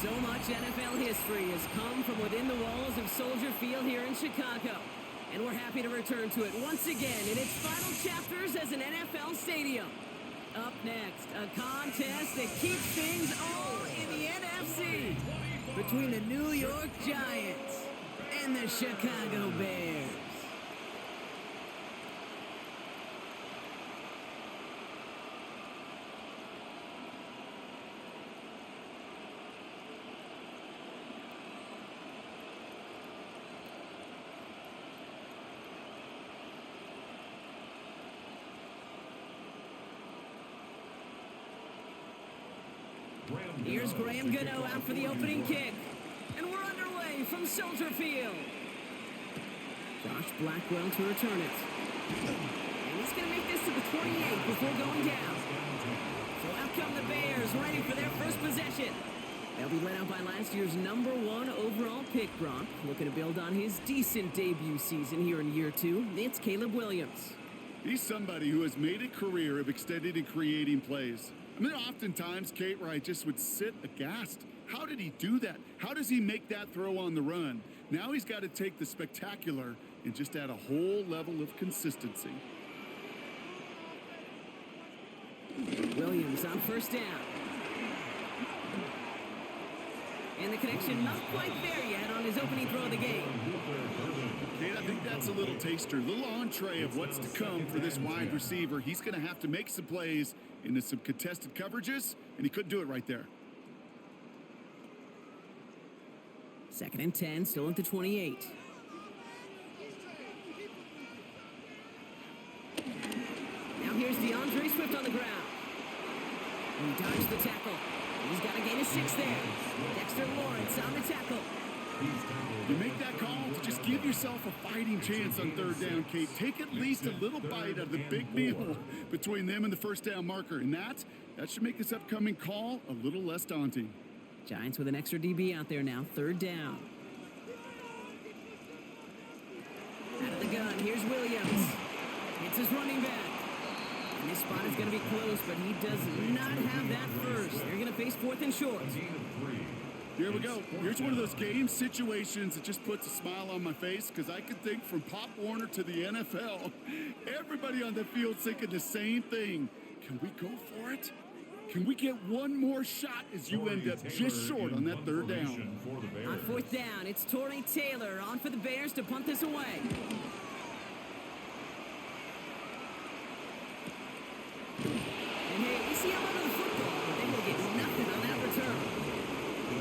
So much NFL history has come from within the walls of Soldier Field here in Chicago. And we're happy to return to it once again in its final chapters as an NFL stadium. Up next, a contest that keeps things all in the NFC between the New York Giants and the Chicago Bears. Here's Graham Gano out for the opening kick. And we're underway from Soldier Field. Josh Blackwell to return it. And he's going to make this to the 28 before going down. So out come the Bears, ready for their first possession. They'll be led out by last year's #1 overall pick, Brock. Looking to build on his decent debut season here in year 2. It's Caleb Williams. He's somebody who has made a career of extending and creating plays. I mean, oftentimes, Kate, where I just would sit aghast. How did he do that? How does he make that throw on the run? Now he's got to take the spectacular and just add a whole level of consistency. Williams on first down. And the connection not quite there yet on his opening throw of the game. Kate, I think that's a little taster, a little entree of what's to come for this wide receiver. He's going to have to make some plays into some contested coverages, and he couldn't do it right there. 2nd and 10, still at the 28. Now here's DeAndre Swift on the ground. He dodged the tackle. He's got a gain of 6 there. Dexter Lawrence on the tackle. You make that call to just give yourself a fighting chance on 3rd down, Kate. Take at least a little bite out of the big meal between them and the first down marker. And that should make this upcoming call a little less daunting. Giants with an extra DB out there now. 3rd down. Out of the gun, here's Williams. It's his running back. And this spot is going to be close, but he does not have that first. They're going to face 4th and short. Here we go. Here's one of those game situations that just puts a smile on my face, because I can think from Pop Warner to the NFL, everybody on the field thinking the same thing. Can we go for it? Can we get one more shot as you end up just short on that 3rd down? On 4th down, it's Torrey Taylor on for the Bears to punt this away. And hey, we see a lot of the football, but they will get nothing on that return.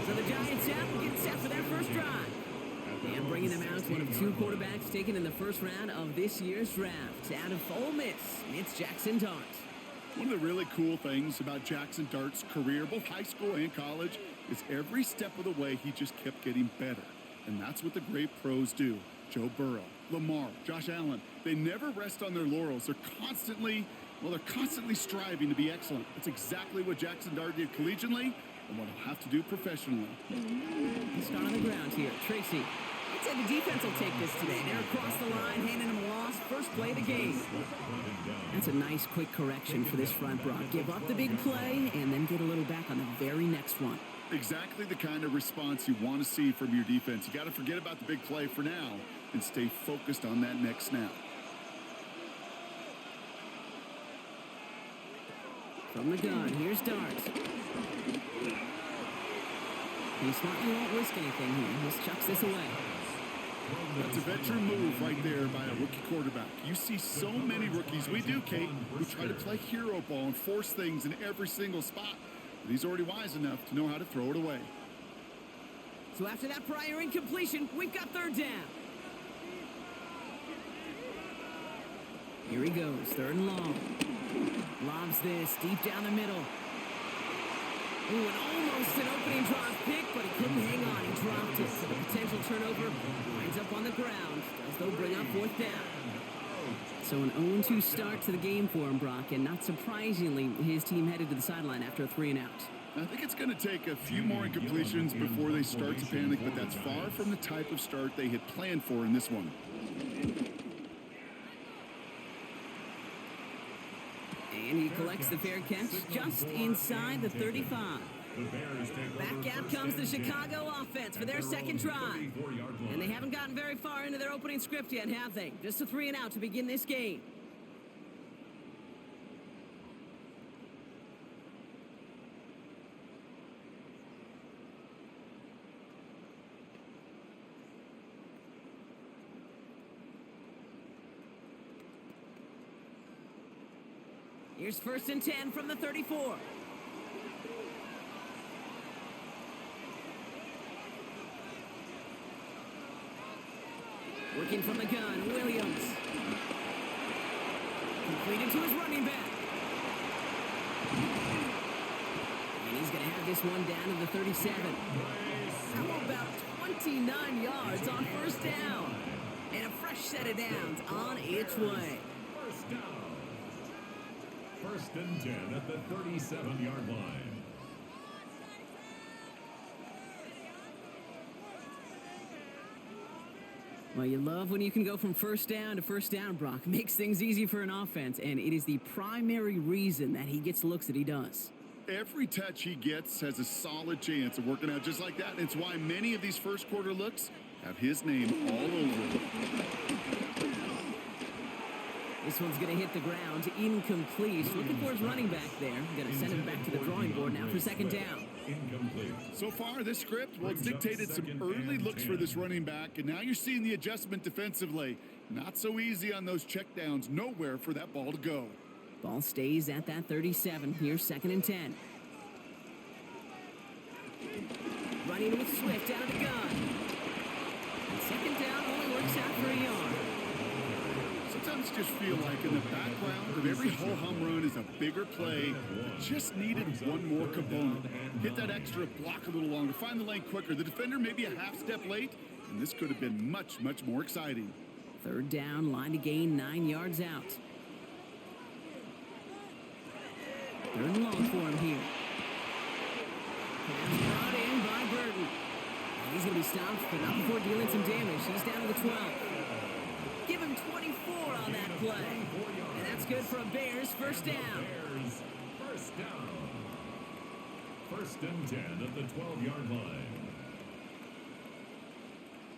So the Giants have getting set for their first drive. And bringing them out, one of 2 quarterbacks taken in the first round of this year's draft. Out of Ole Miss, it's Jackson Dart. One of the really cool things about Jackson Dart's career, both high school and college, is every step of the way he just kept getting better. And that's what the great pros do. Joe Burrow, Lamar, Josh Allen, they never rest on their laurels. They're constantly striving to be excellent. That's exactly what Jackson Dart did collegiately and what he'll have to do professionally. He'll start on the ground here. Tracy. I'd say the defense will take this today. They're across the line, handing him a loss. First play of the game. That's a nice quick correction for this front, Brock. Give up the big play and then get a little back on the very next one. Exactly the kind of response you want to see from your defense. You got to forget about the big play for now and stay focused on that next snap. From the gun, here's Dart. He smartly won't risk anything here. Just chucks this away. That's a veteran move right there by a rookie quarterback. You see so many rookies, we do, Kate, who try to play hero ball and force things in every single spot. But he's already wise enough to know how to throw it away. So after that prior incompletion, we've got 3rd down. Here he goes, 3rd and long. Lobs this deep down the middle. Ooh, and almost an opening drop pick, but he couldn't hang on. He dropped it. So the potential turnover winds up on the ground as they'll bring up 4th down. So an 0-2 start to the game for him, Brock, and not surprisingly, his team headed to the sideline after a 3-and-out. I think it's going to take a few more incompletions before they start to panic, but that's far from the type of start they had planned for in this one. And he collects the fair catch just inside the 35. Back out comes the Chicago offense for their second drive. And they haven't gotten very far into their opening script yet, have they? Just a 3 and out to begin this game. Here's 1st and 10 from the 34. Working from the gun, Williams. Completed to his running back. And he's going to have this one down to the 37. How about 29 yards on 1st down? And a fresh set of downs on its way. 1st and 10 at the 37-yard line. Well, you love when you can go from 1st down to 1st down, Brock. Makes things easy for an offense, and it is the primary reason that he gets looks that he does. Every touch he gets has a solid chance of working out just like that. And it's why many of these first quarter looks have his name all over them. This one's going to hit the ground, incomplete. Looking for his running back there. Going to send him back to the drawing board now for 2nd down. Incomplete. So far, this script, well, it's dictated some early looks for this running back, and now you're seeing the adjustment defensively. Not so easy on those checkdowns. Nowhere for that ball to go. Ball stays at that 37. Here's 2nd and 10. Running with Swift out of the gun. And 2nd down only works out for a yard. Sometimes just feel like in the background of every ho-hum run is a bigger play that just needed one more component. Hit that extra block a little longer, find the lane quicker. The defender maybe a half step late, and this could have been much, much more exciting. 3rd down, line to gain 9 yards out. 3rd and long for him here. Pass brought in by Burton. And he's going to be stopped, but not before dealing some damage. He's down to the 12. Give him 24 on that play. And that's good for a Bears 1st down. Bears 1st down. 1st and 10 at the 12-yard line.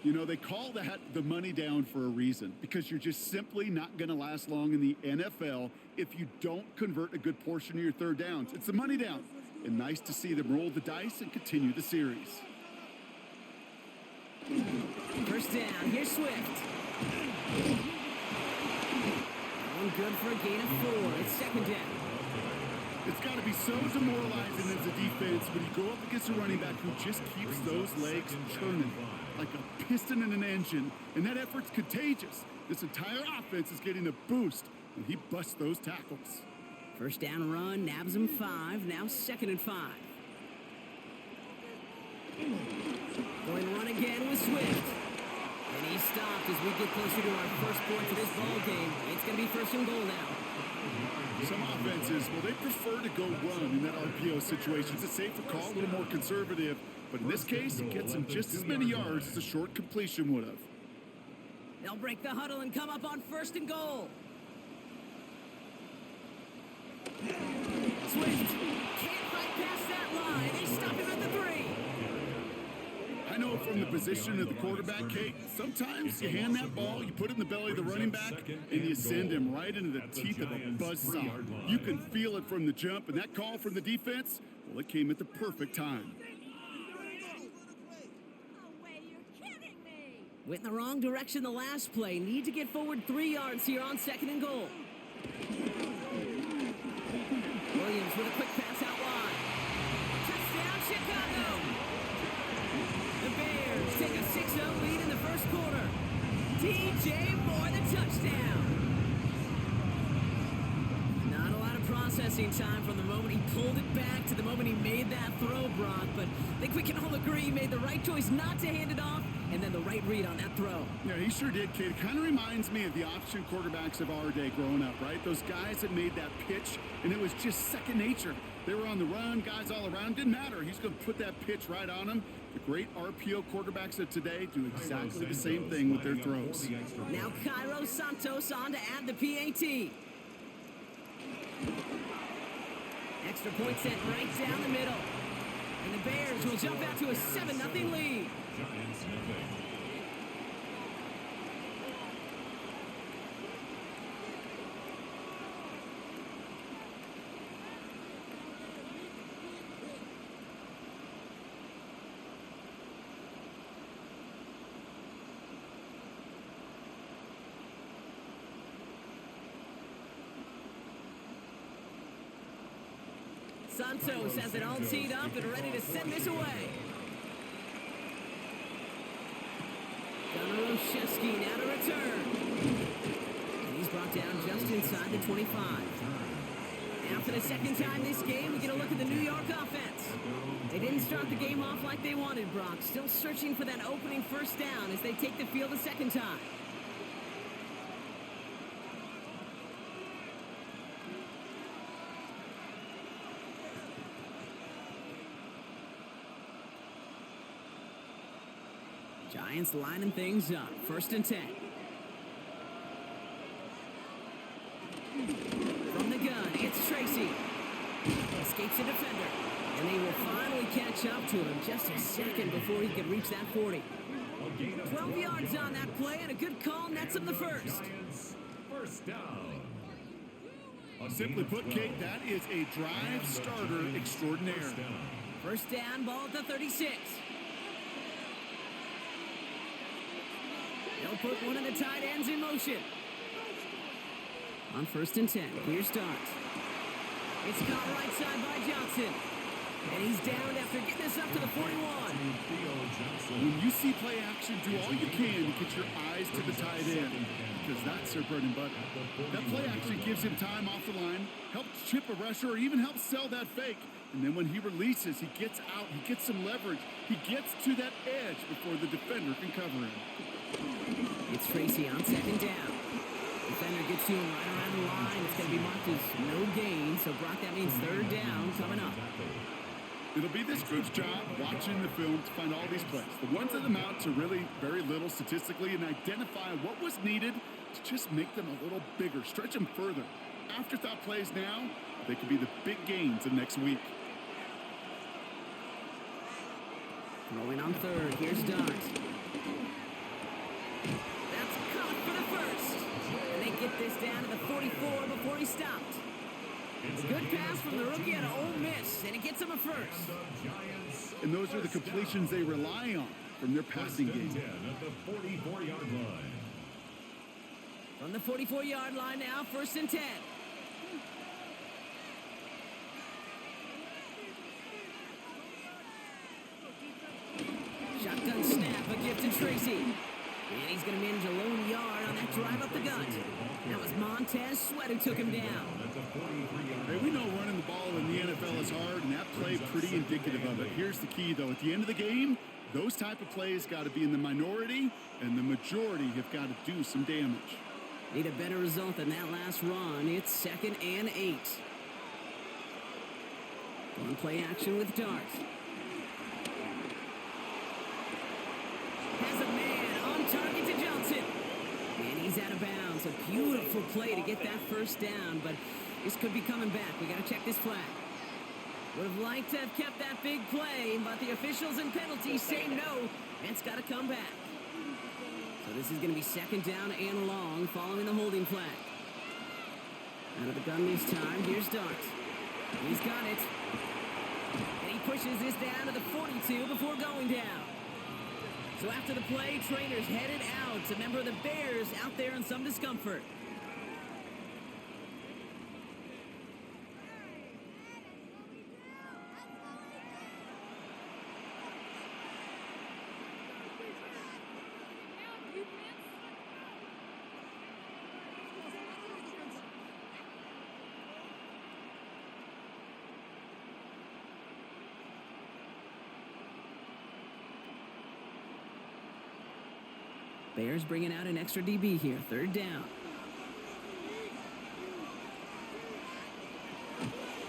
You know, they call that the money down for a reason, because you're just simply not going to last long in the NFL if you don't convert a good portion of your 3rd downs. It's the money down. And nice to see them roll the dice and continue the series. 1st down. Here's Swift. One good for a gain of 4. It's 2nd down. It's got to be so demoralizing as a defense when you go up against a running back who just keeps those legs churning like a piston in an engine, and that effort's contagious. This entire offense is getting a boost when he busts those tackles. 1st down run, nabs him 5. Now 2nd and 5. Going to run again with Swift. And he's stopped as we get closer to our first point of this ball game. It's going to be 1st and goal now. Some offenses, well, they prefer to go run in that RPO situation. It's a safer call, a little more conservative. But in this case, it gets him just as many yards as a short completion would have. They'll break the huddle and come up on 1st and goal. Swift can't fight past that line. They stop him at the 3. I know from the position of the quarterback, Kate, sometimes you hand that ball, you put it in the belly of the running back, and you send him right into the teeth of a buzzsaw. You can feel it from the jump, and that call from the defense, well, it came at the perfect time. Went in the wrong direction the last play. Need to get forward 3 yards here on 2nd and goal. Williams with a quick pass out wide. Touchdown, Chicago! The Bears take a 6-0 lead in the 1st quarter. DJ Moore, the touchdown. Not a lot of processing time from the moment he pulled it back to the moment he made that throw, Brock. But I think we can all agree he made the right choice not to hand it off, and then the right read on that throw. Yeah, he sure did, kid. It kind of reminds me of the option quarterbacks of our day growing up, right? Those guys that made that pitch, and it was just second nature. They were on the run, guys all around. Didn't matter. He's going to put that pitch right on them. The great RPO quarterbacks of today do exactly the same thing with their throws. Now Cairo Santos on to add the PAT. Extra point sent right down the middle. And the Bears will jump out to a 7-0 lead. Giants nothing. Santos has it all teed up and ready to send this away. Gunnar now to return. And he's brought down just inside the 25. Now for the second time this game, we get a look at the New York offense. They didn't start the game off like they wanted, Brock. Still searching for that opening first down as they take the field a second time. Giants lining things up. 1st and 10. From the gun, it's Tracy. Escapes the defender. And they will finally catch up to him just a second before he could reach that 40. 12 yards on that play, and a good call nets him the first. First down. Simply put, Kate, that is a drive starter extraordinaire. First down, ball at the 36. They'll put one of the tight ends in motion. On 1st and 10, here's Starks. It's caught right side by Johnson. And he's down after getting this up to the 41. When you see play action, do all you can to get your eyes to the tight end, because that's their bread and butter. That play action gives him time off the line, helps chip a rusher, or even helps sell that fake. And then when he releases, he gets out, he gets some leverage. He gets to that edge before the defender can cover him. It's Tracy on 2nd down. Defender gets to him right around the line. It's going to be marked as no gain. So, Brock, that means 3rd down coming up. It'll be this group's job watching the film to find all these plays. The ones that amount to really very little statistically and identify what was needed to just make them a little bigger, stretch them further. Afterthought plays now, they could be the big gains of next week. Rolling on 3rd. Here's Dodds. That's caught for the first. And they get this down to the 44 before he stopped. A good pass from the rookie out of Ole Miss, and it gets him a first. And those are the completions they rely on from their passing game. At the 44-yard line. From the 44-yard line now, 1st and 10. Shotgun snap, a gift to Tracy. And he's going to manage a lone yard on that drive up the gut. That was Montez Sweat who took him down. Hey, we know running the ball in the NFL is hard, and that play pretty indicative of it. Here's the key, though. At the end of the game, those type of plays got to be in the minority, and the majority have got to do some damage. Need a better result than that last run. It's 2nd and 8. Going play action with Dart. Has a man on target to Johnson. And he's out of bounds. A beautiful play to get that first down, but this could be coming back. We got to check this flag. Would have liked to have kept that big play, but the officials and penalties say no. It's got to come back. So this is going to be 2nd down and long following the holding flag. Out of the gun this time. Here's Dart. He's got it. And he pushes this down to the 42 before going down. So after the play, trainers headed out. A member of the Bears out there in some discomfort. Bears bringing out an extra DB here. 3rd down.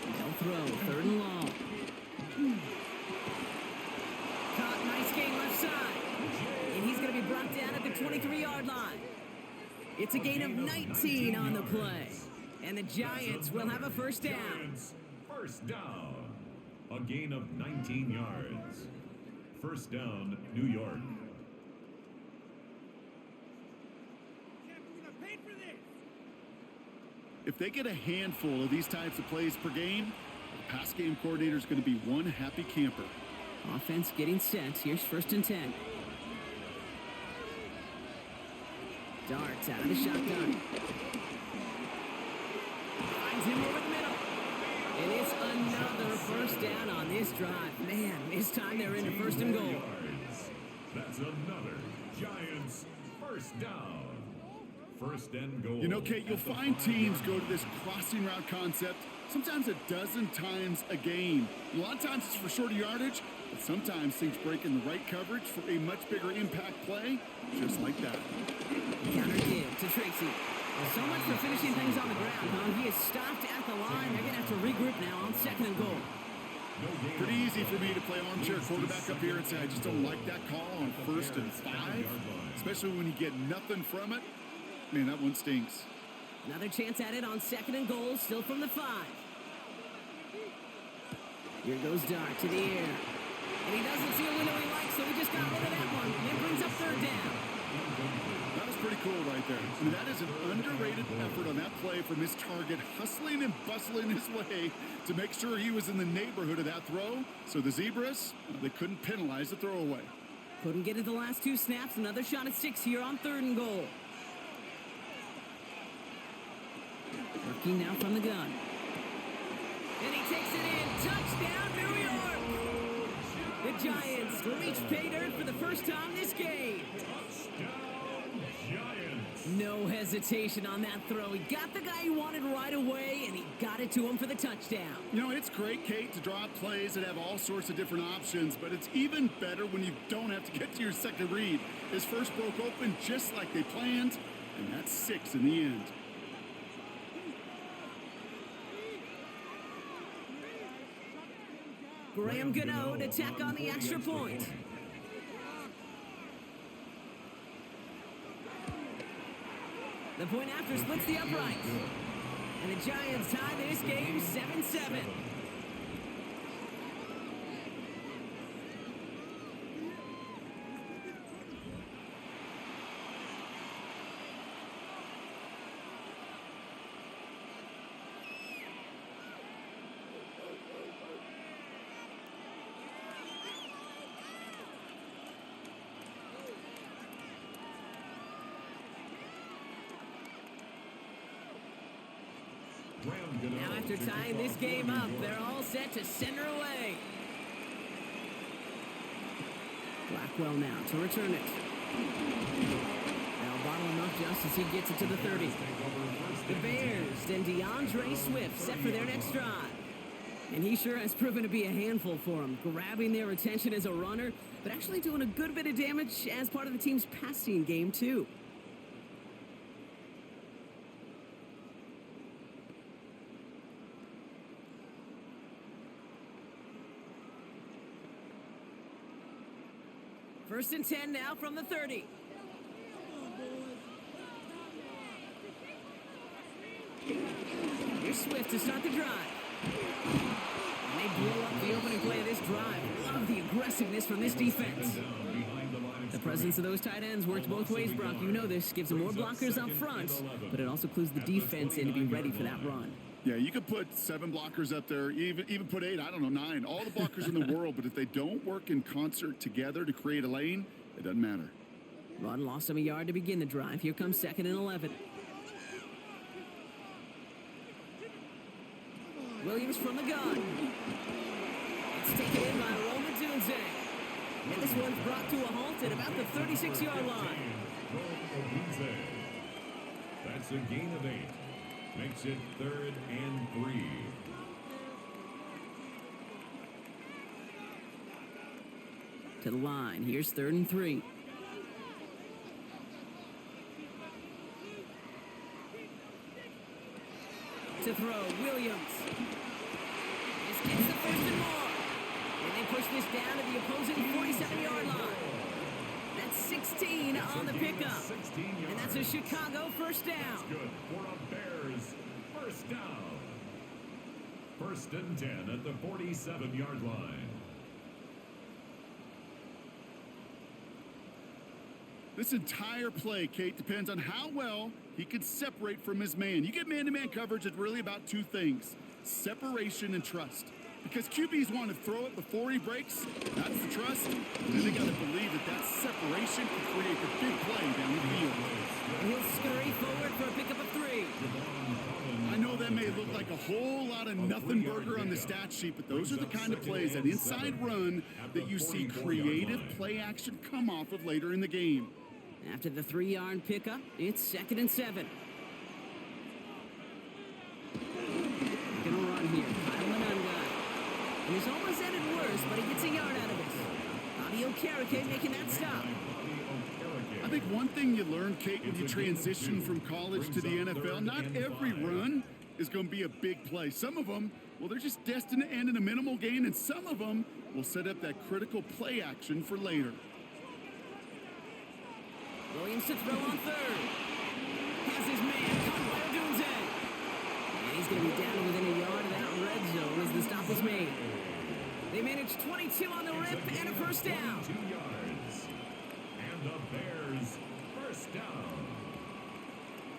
They'll throw. 3rd and long. Caught. Nice gain left side. And he's going to be brought down at the 23-yard line. It's a gain of 19 on the play. And the Giants will have a 1st down. First down. A gain of 19 yards. First down, New York. If they get a handful of these types of plays per game, the pass game coordinator is going to be one happy camper. Offense getting set. Here's 1st and 10. Darts out of the shotgun. Finds him over the middle. And it's another first down on this drive. Man, this time they're into 1st and goal. Yards. That's another Giants first down. 1st and goal. You know, Kate, you'll find teams go to this crossing route concept sometimes a dozen times a game. A lot of times it's for shorter yardage, but sometimes things break in the right coverage for a much bigger impact play, just like that. Counter give to Tracy. Well, so much for finishing things on the ground, huh? He is stopped at the line. They're going to have to regroup now on 2nd and goal. Pretty easy for me to play armchair quarterback up here and say I just don't like that call on 1st and 5, especially when you get nothing from it. Man, that one stinks. Another chance at it on 2nd and goal, still from the 5. Here goes Dart to the air. And he doesn't see a window he likes, so he just got rid of that one. It brings up 3rd down. That was pretty cool right there. I mean, that is an underrated effort on that play from his target, hustling and bustling his way to make sure he was in the neighborhood of that throw. So the Zebras, they couldn't penalize the throwaway. Couldn't get it the last 2 snaps. Another shot at 6 here on 3rd and goal. Working now from the gun. And he takes it in. Touchdown, New York! The Giants reach pay dirt for the first time this game. Touchdown, Giants. No hesitation on that throw. He got the guy he wanted right away, and he got it to him for the touchdown. You know, it's great, Kate, to draw up plays that have all sorts of different options, but it's even better when you don't have to get to your second read. His first broke open just like they planned, and that's 6 in the end. Graham Gano to tack on the extra point. The point after splits the uprights. And the Giants tie this game 7-7. Now after tying this game up, they're all set to send her away. Blackwell now to return it. Now bottle him up just as he gets it to the 30. The Bears and DeAndre Swift set for their next drive. And he sure has proven to be a handful for them, grabbing their attention as a runner, but actually doing a good bit of damage as part of the team's passing game too. First and 10 now from the 30. Here's Swift to start the drive. And they blow up the opening play of this drive. Love the aggressiveness from this defense. The presence of those tight ends works both ways, Brock. You know this. Gives them more blockers up front, but it also clues the defense in to be ready for that run. Yeah, you could put 7 blockers up there, even put 8, I don't know, 9, all the blockers in the world, but if they don't work in concert together to create a lane, it doesn't matter. Run lost him a yard to begin the drive. Here comes 2nd and 11. Williams from the gun. It's taken in by Roman Dunze. And this one's brought to a halt at about the 36-yard line. That's a gain of 8. Makes it 3rd and 3. To the line. Here's 3rd and 3. To throw, Williams. This gets the 1st and more. And they push this down to the opposing 47-yard line. That's 16 on the pickup. And that's a Chicago first down. Good for a Bears first down. First and 10 at the 47-yard line. This entire play, Kate, depends on how well he can separate from his man. You get man-to-man coverage, it's really about two things: separation and trust. Because QBs want to throw it before he breaks, that's the trust. And then they got to believe that that separation can create the big play down the field. He'll scurry forward for a pickup of 3. I know that may look like a whole lot of nothing burger on the stat sheet, but those are the kind of plays, that inside run, that you see creative play action come off of later in the game. After the 3-yard pickup, it's 2nd and 7. They're gonna run here. Kyle Manunga. And he's almost ended worse, but he gets a yard out of it. Bobby Okereke making that stop. I think one thing you learn, Kate, when you transition from college to the NFL, not every run is going to be a big play. Some of them, well, they're just destined to end in a minimal gain, and some of them will set up that critical play action for later. Williams to throw on 3rd. Has his man, Conway Odunze. And he's going to be down within a yard of that red zone as the stop is made. They managed 22 on the rip and a first down. 2 yards. And the Bears first down.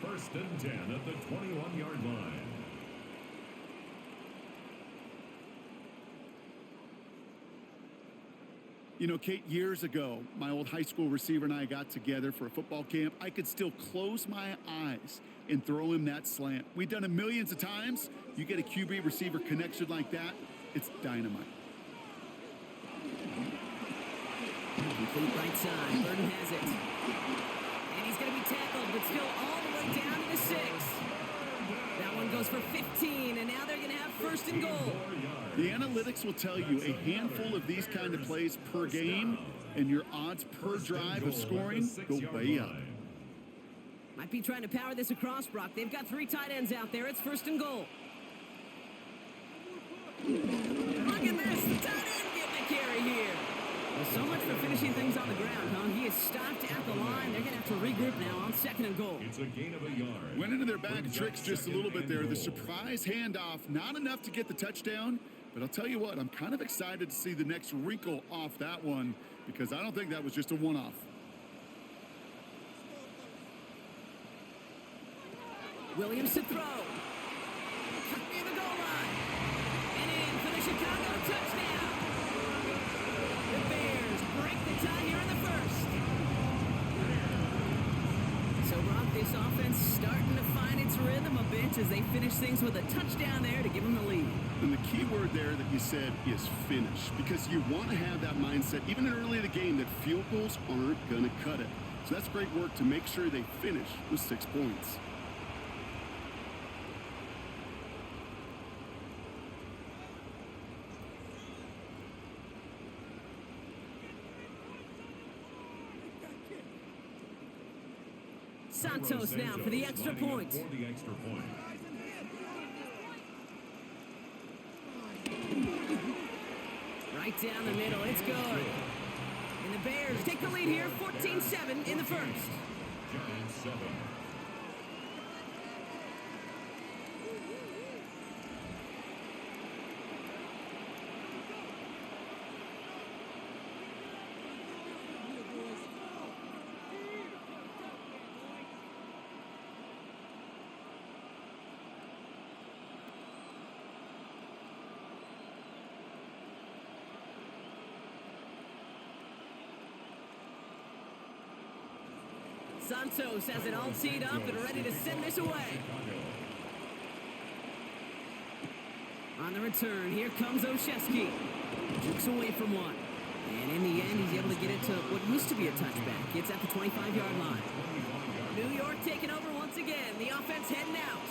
First and 10 at the 21-yard line. You know, Kate, years ago, my old high school receiver and I got together for a football camp. I could still close my eyes and throw him that slant. We've done it millions of times. You get a QB receiver connection like that, it's dynamite. Complete right side. Burton has it. And he's going to be tackled, but still all the way down to the 6. That one goes for 15, and now they're going to have 1st and goal. The analytics will tell you a handful of these kind of plays per game, and your odds per drive of scoring go way up. Might be trying to power this across, Brock. They've got 3 tight ends out there. It's 1st and goal. Look at this. The tight end getting a carry here. Well, so much for finishing things on the ground, huh? He is stopped at the line. They're going to have to regroup now on 2nd and goal. It's a gain of a yard. Went into their bag of tricks just a little bit there. The surprise handoff, not enough to get the touchdown. But I'll tell you what, I'm kind of excited to see the next wrinkle off that one, because I don't think that was just a one-off. Williams to throw. Cut near the goal line. And in for the Chicago touchdown. The Bears break the tie here in the 1st. So, Brock, this offense starting to find its rhythm a bit as they finish things with a touchdown there to give them the lead. And the key word there that you said is finish, because you want to have that mindset, even early in the game, that field goals aren't going to cut it. So that's great work to make sure they finish with 6 points. Santos now for the extra point. Right down the middle, it's good. And the Bears take the lead here, 14-7 in the 1st. Giants 7. Santos has it all teed up and ready to send this away. On the return, here comes Olszewski. Jukes away from one. And in the end, he's able to get it to what used to be a touchback. It's at the 25-yard line. New York taking over once again. The offense heading out.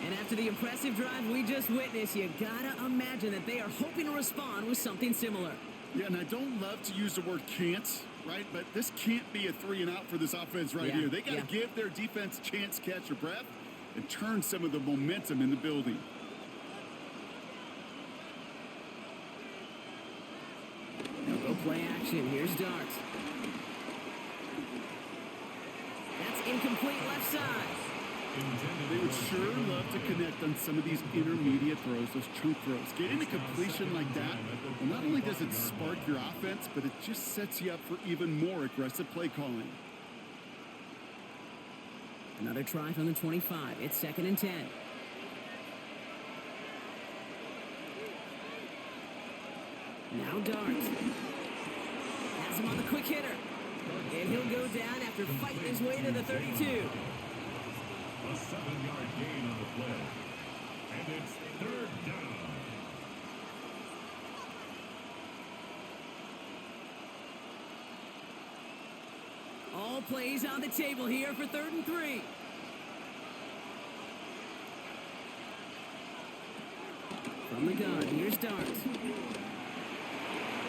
And after the impressive drive we just witnessed, you gotta imagine that they are hoping to respond with something similar. Yeah, and I don't love to use the word can't, right? But this can't be a 3 and out for this offense right here. They got to give their defense a chance to catch their breath and turn some of the momentum in the building. They'll go play action. Here's Dart. That's incomplete left side. They would sure love to connect on some of these intermediate throws, those chunk throws. Getting a completion like that, well, not only does it spark your offense, but it just sets you up for even more aggressive play calling. Another try from the 25. It's 2nd and 10. Now Dart. Has him on the quick hitter. And he'll go down after fighting his way to the 32. A 7-yard gain on the play. And it's 3rd down. All plays on the table here for 3rd and 3. From the gun, here's Dart.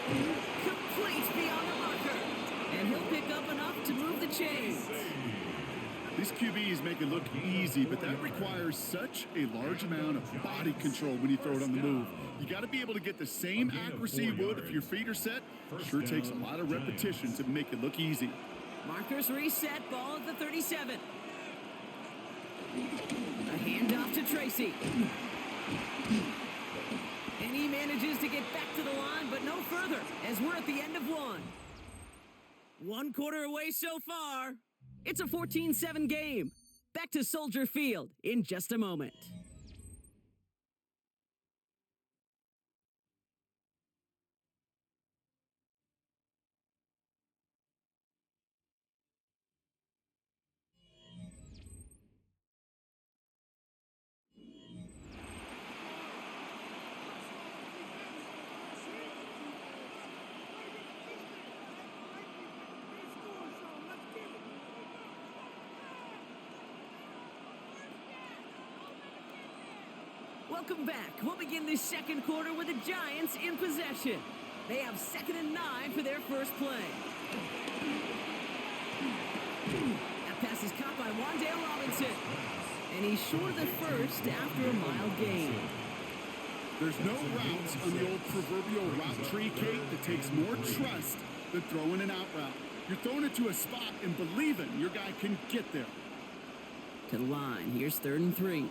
Complete beyond the marker. And he'll pick up enough to move the chains. These QBs make it look easy, but that requires such a large amount of body control when you throw it on the move. You got to be able to get the same accuracy you would if your feet are set. Sure takes a lot of repetition to make it look easy. Markers reset, ball at the 37. A handoff to Tracy. And he manages to get back to the line, but no further, as we're at the end of one. 1 quarter away so far. It's a 14-7 game. Back to Soldier Field in just a moment. Welcome back. We'll begin this 2nd quarter with the Giants in possession. They have 2nd and 9 for their first play. That pass is caught by Wan'Dale Robinson. And he's short of the first after a mild gain. There's no routes on the old proverbial route tree, Kate, that takes more trust than throwing an out route. You're throwing it to a spot and believing your guy can get there. To the line. Here's 3rd and 3.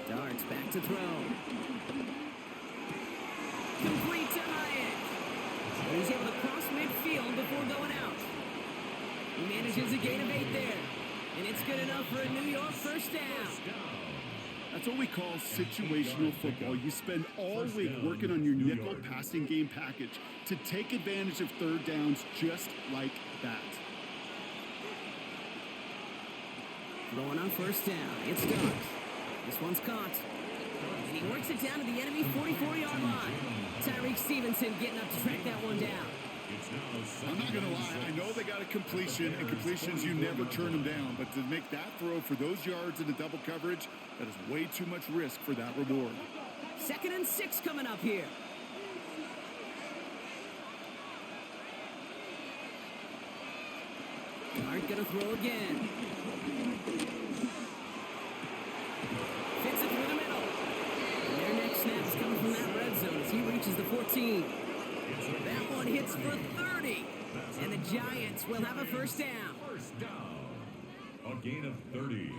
Darts back to throw. Complete to Hyatt. And he's able to cross midfield before going out. He manages a gain of 8 there. And it's good enough for a New York first down. That's what we call situational football. You spend all week working on your nickel passing game package to take advantage of 3rd downs just like that. Going on first down. It's Dart. This one's caught. And he works it down to the enemy 44-yard line. Tyreek Stevenson getting up to track that one down. I'm not going to lie. I know they got a completion, and completions, you never turn them down. But to make that throw for those yards in the double coverage, that is way too much risk for that reward. 2nd and 6 coming up here. Dart going to throw again. Fits it through the middle. And their next snap is coming from that red zone as he reaches the 14. That one hits for 30. And the Giants will have a first down. First down. A gain of 30.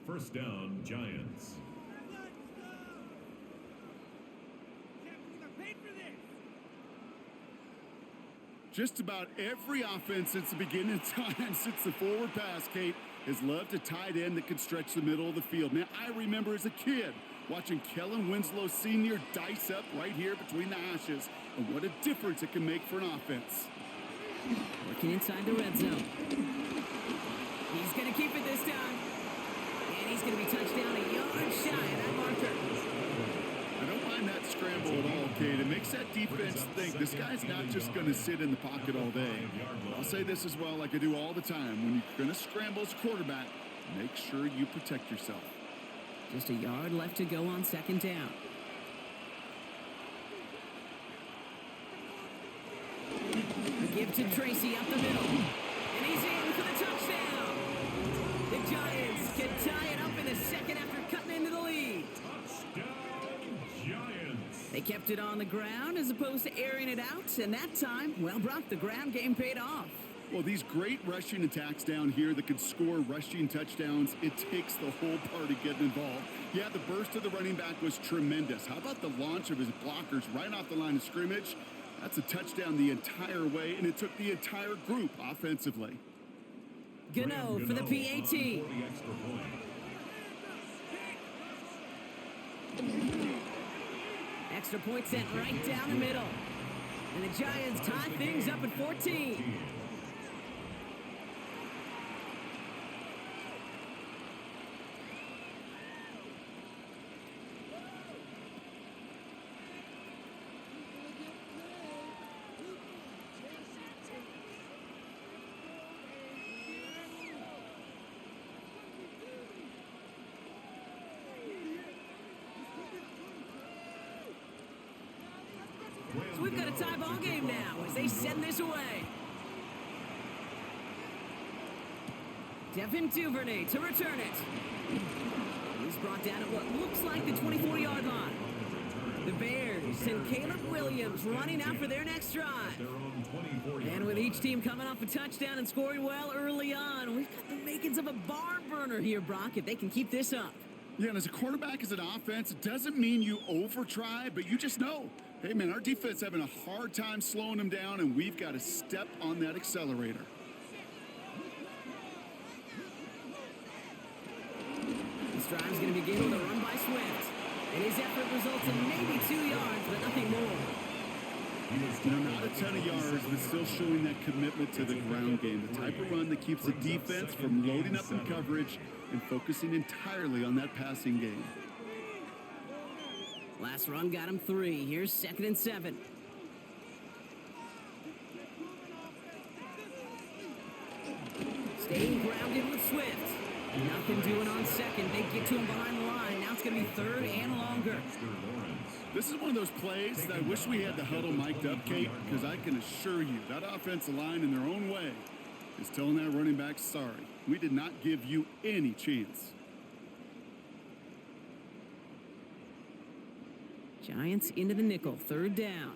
First down, Giants. Just about every offense since the beginning of time, since the forward pass, Kate, has loved a tight end that can stretch the middle of the field. Man, I remember as a kid watching Kellen Winslow Sr. dice up right here between the hashes, and what a difference it can make for an offense. Working inside the red zone. He's going to keep it this time. And he's going to be touched down a yard shy of that marker. I don't mind that scramble at all, Kate. It makes that defense think this guy's not just going to sit in the pocket all day. I'll say this as well, like I do all the time. When you're going to scramble as a quarterback, make sure you protect yourself. Just a yard left to go on 2nd down. A give to Tracy up the middle. And he's in for the touchdown. The Giants can tie it up in the 2nd after cutting into the lead. Touchdown, Giants. They They kept it on the ground as opposed to airing it out, and that time, well, Brock, the ground game paid off. Well, these great rushing attacks down here that could score rushing touchdowns, it takes the whole party getting involved. Yeah, the burst of the running back was tremendous. How about the launch of his blockers right off the line of scrimmage? That's a touchdown the entire way, and it took the entire group offensively. Gano for the PAT. Extra point sent right down the middle. And the Giants tie things up at 14. So we've got a tie ball game now as they send this away. Devin Duvernay to return it. He's brought down at what looks like the 24-yard line. The Bears send Caleb Williams running out for their next drive. And with each team coming off a touchdown and scoring well early on, we've got the makings of a barn burner here, Brock, if they can keep this up. Yeah, and as a quarterback, as an offense, it doesn't mean you over-try, but you just know, hey, man, our defense having a hard time slowing them down, and we've got to step on that accelerator. This drive's going to begin with a run by Swift. And his effort results in maybe 2 yards, but nothing more. You know, not a ton of yards, but still showing that commitment to the ground game. The type of run that keeps the defense from loading up in coverage and focusing entirely on that passing game. Last run got him 3. Here's 2nd and 7. Staying grounded with Swift. Nothing doing on second. They get to him behind the line. Now it's going to be 3rd and longer. This is one of those plays that I wish we had the huddle mic'd up, Kate, because I can assure you that offensive line in their own way is telling that running back, sorry, we did not give you any chance. Giants into the nickel. 3rd down.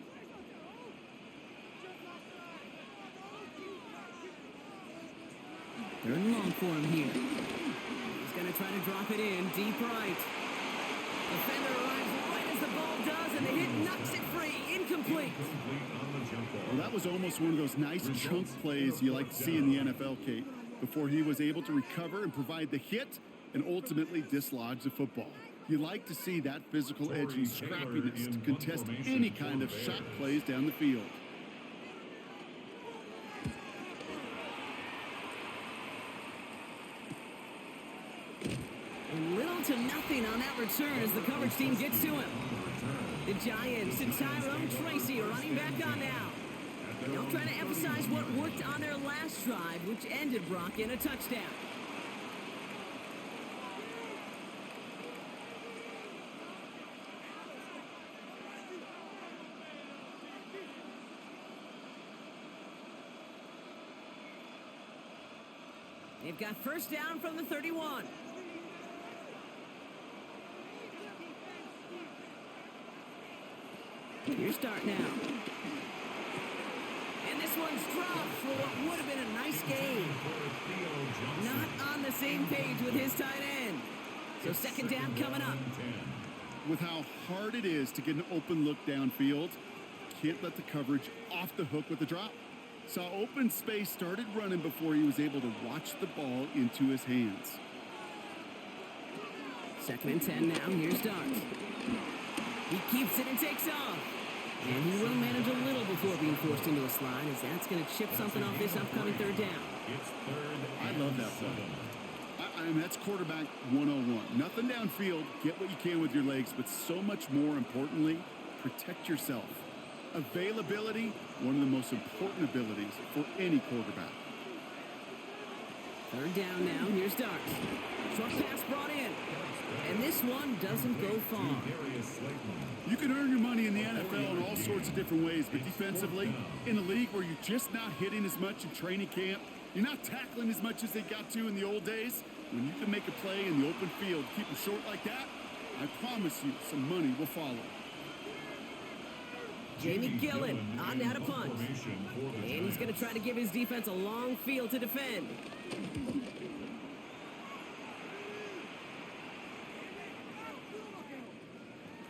Third and long for him here. He's going to try to drop it in deep right. Defender arrives right as the ball does, and the hit knocks it free. Incomplete. Well, that was almost one of those nice chunk plays you like to see in the NFL, Kate, before he was able to recover and provide the hit and ultimately dislodge the football. You like to see that physical edge and scrappiness to contest any kind of shot plays down the field. Little to nothing on that return as the coverage team gets to him. The Giants and Tyrone Tracy running back on now. They'll try to emphasize what worked on their last drive, which ended Brock in a touchdown. They've got 1st down from the 31. Your start now. And this one's dropped for what would have been a nice game. Not on the same page with his tight end. So 2nd down coming up. With how hard it is to get an open look downfield, can't let the coverage off the hook with the drop. Saw open space, started running before he was able to watch the ball into his hands. 2nd and 10 now. Here's Dart. He keeps it and takes off. And he will manage a little before being forced into a slide, as that's going to chip something off this upcoming 3rd down. I love that play. I mean, that's quarterback 101. Nothing downfield, get what you can with your legs, but so much more importantly, protect yourself. Availability, one of the most important abilities for any quarterback. 3rd down now. Here's Dart. Short pass brought in. And this one doesn't go far. You can earn your money in the NFL in all sorts of different ways, but defensively, in a league where you're just not hitting as much in training camp, you're not tackling as much as they got to in the old days, when you can make a play in the open field, keep them short like that, I promise you some money will follow. Jamie Gillen on now to punt. And he's going to try to give his defense a long field to defend.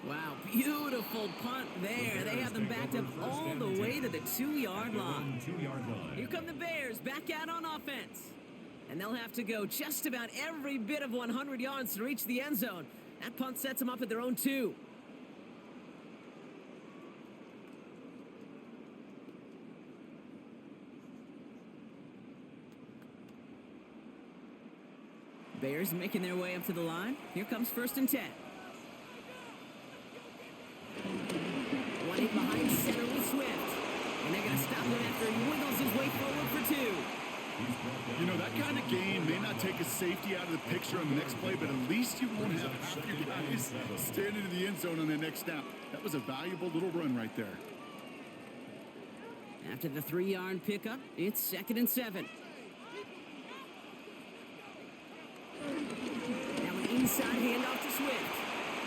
Wow, beautiful punt there. They have them backed up all the way to the 2-yard line. Here come the Bears back out on offense. And they'll have to go just about every bit of 100 yards to reach the end zone. That punt sets them up at their own 2. Bears making their way up to the line. Here comes 1st and 10. 1 behind center with Swift. And they're going to stop him after he wiggles his way forward for 2. You know, that kind of game may not take a safety out of the picture on the next play, but at least you won't have half your guys standing in the end zone on the next snap. That was a valuable little run right there. After the 3-yard pickup, it's 2nd and 7. Now an inside handoff to Swift.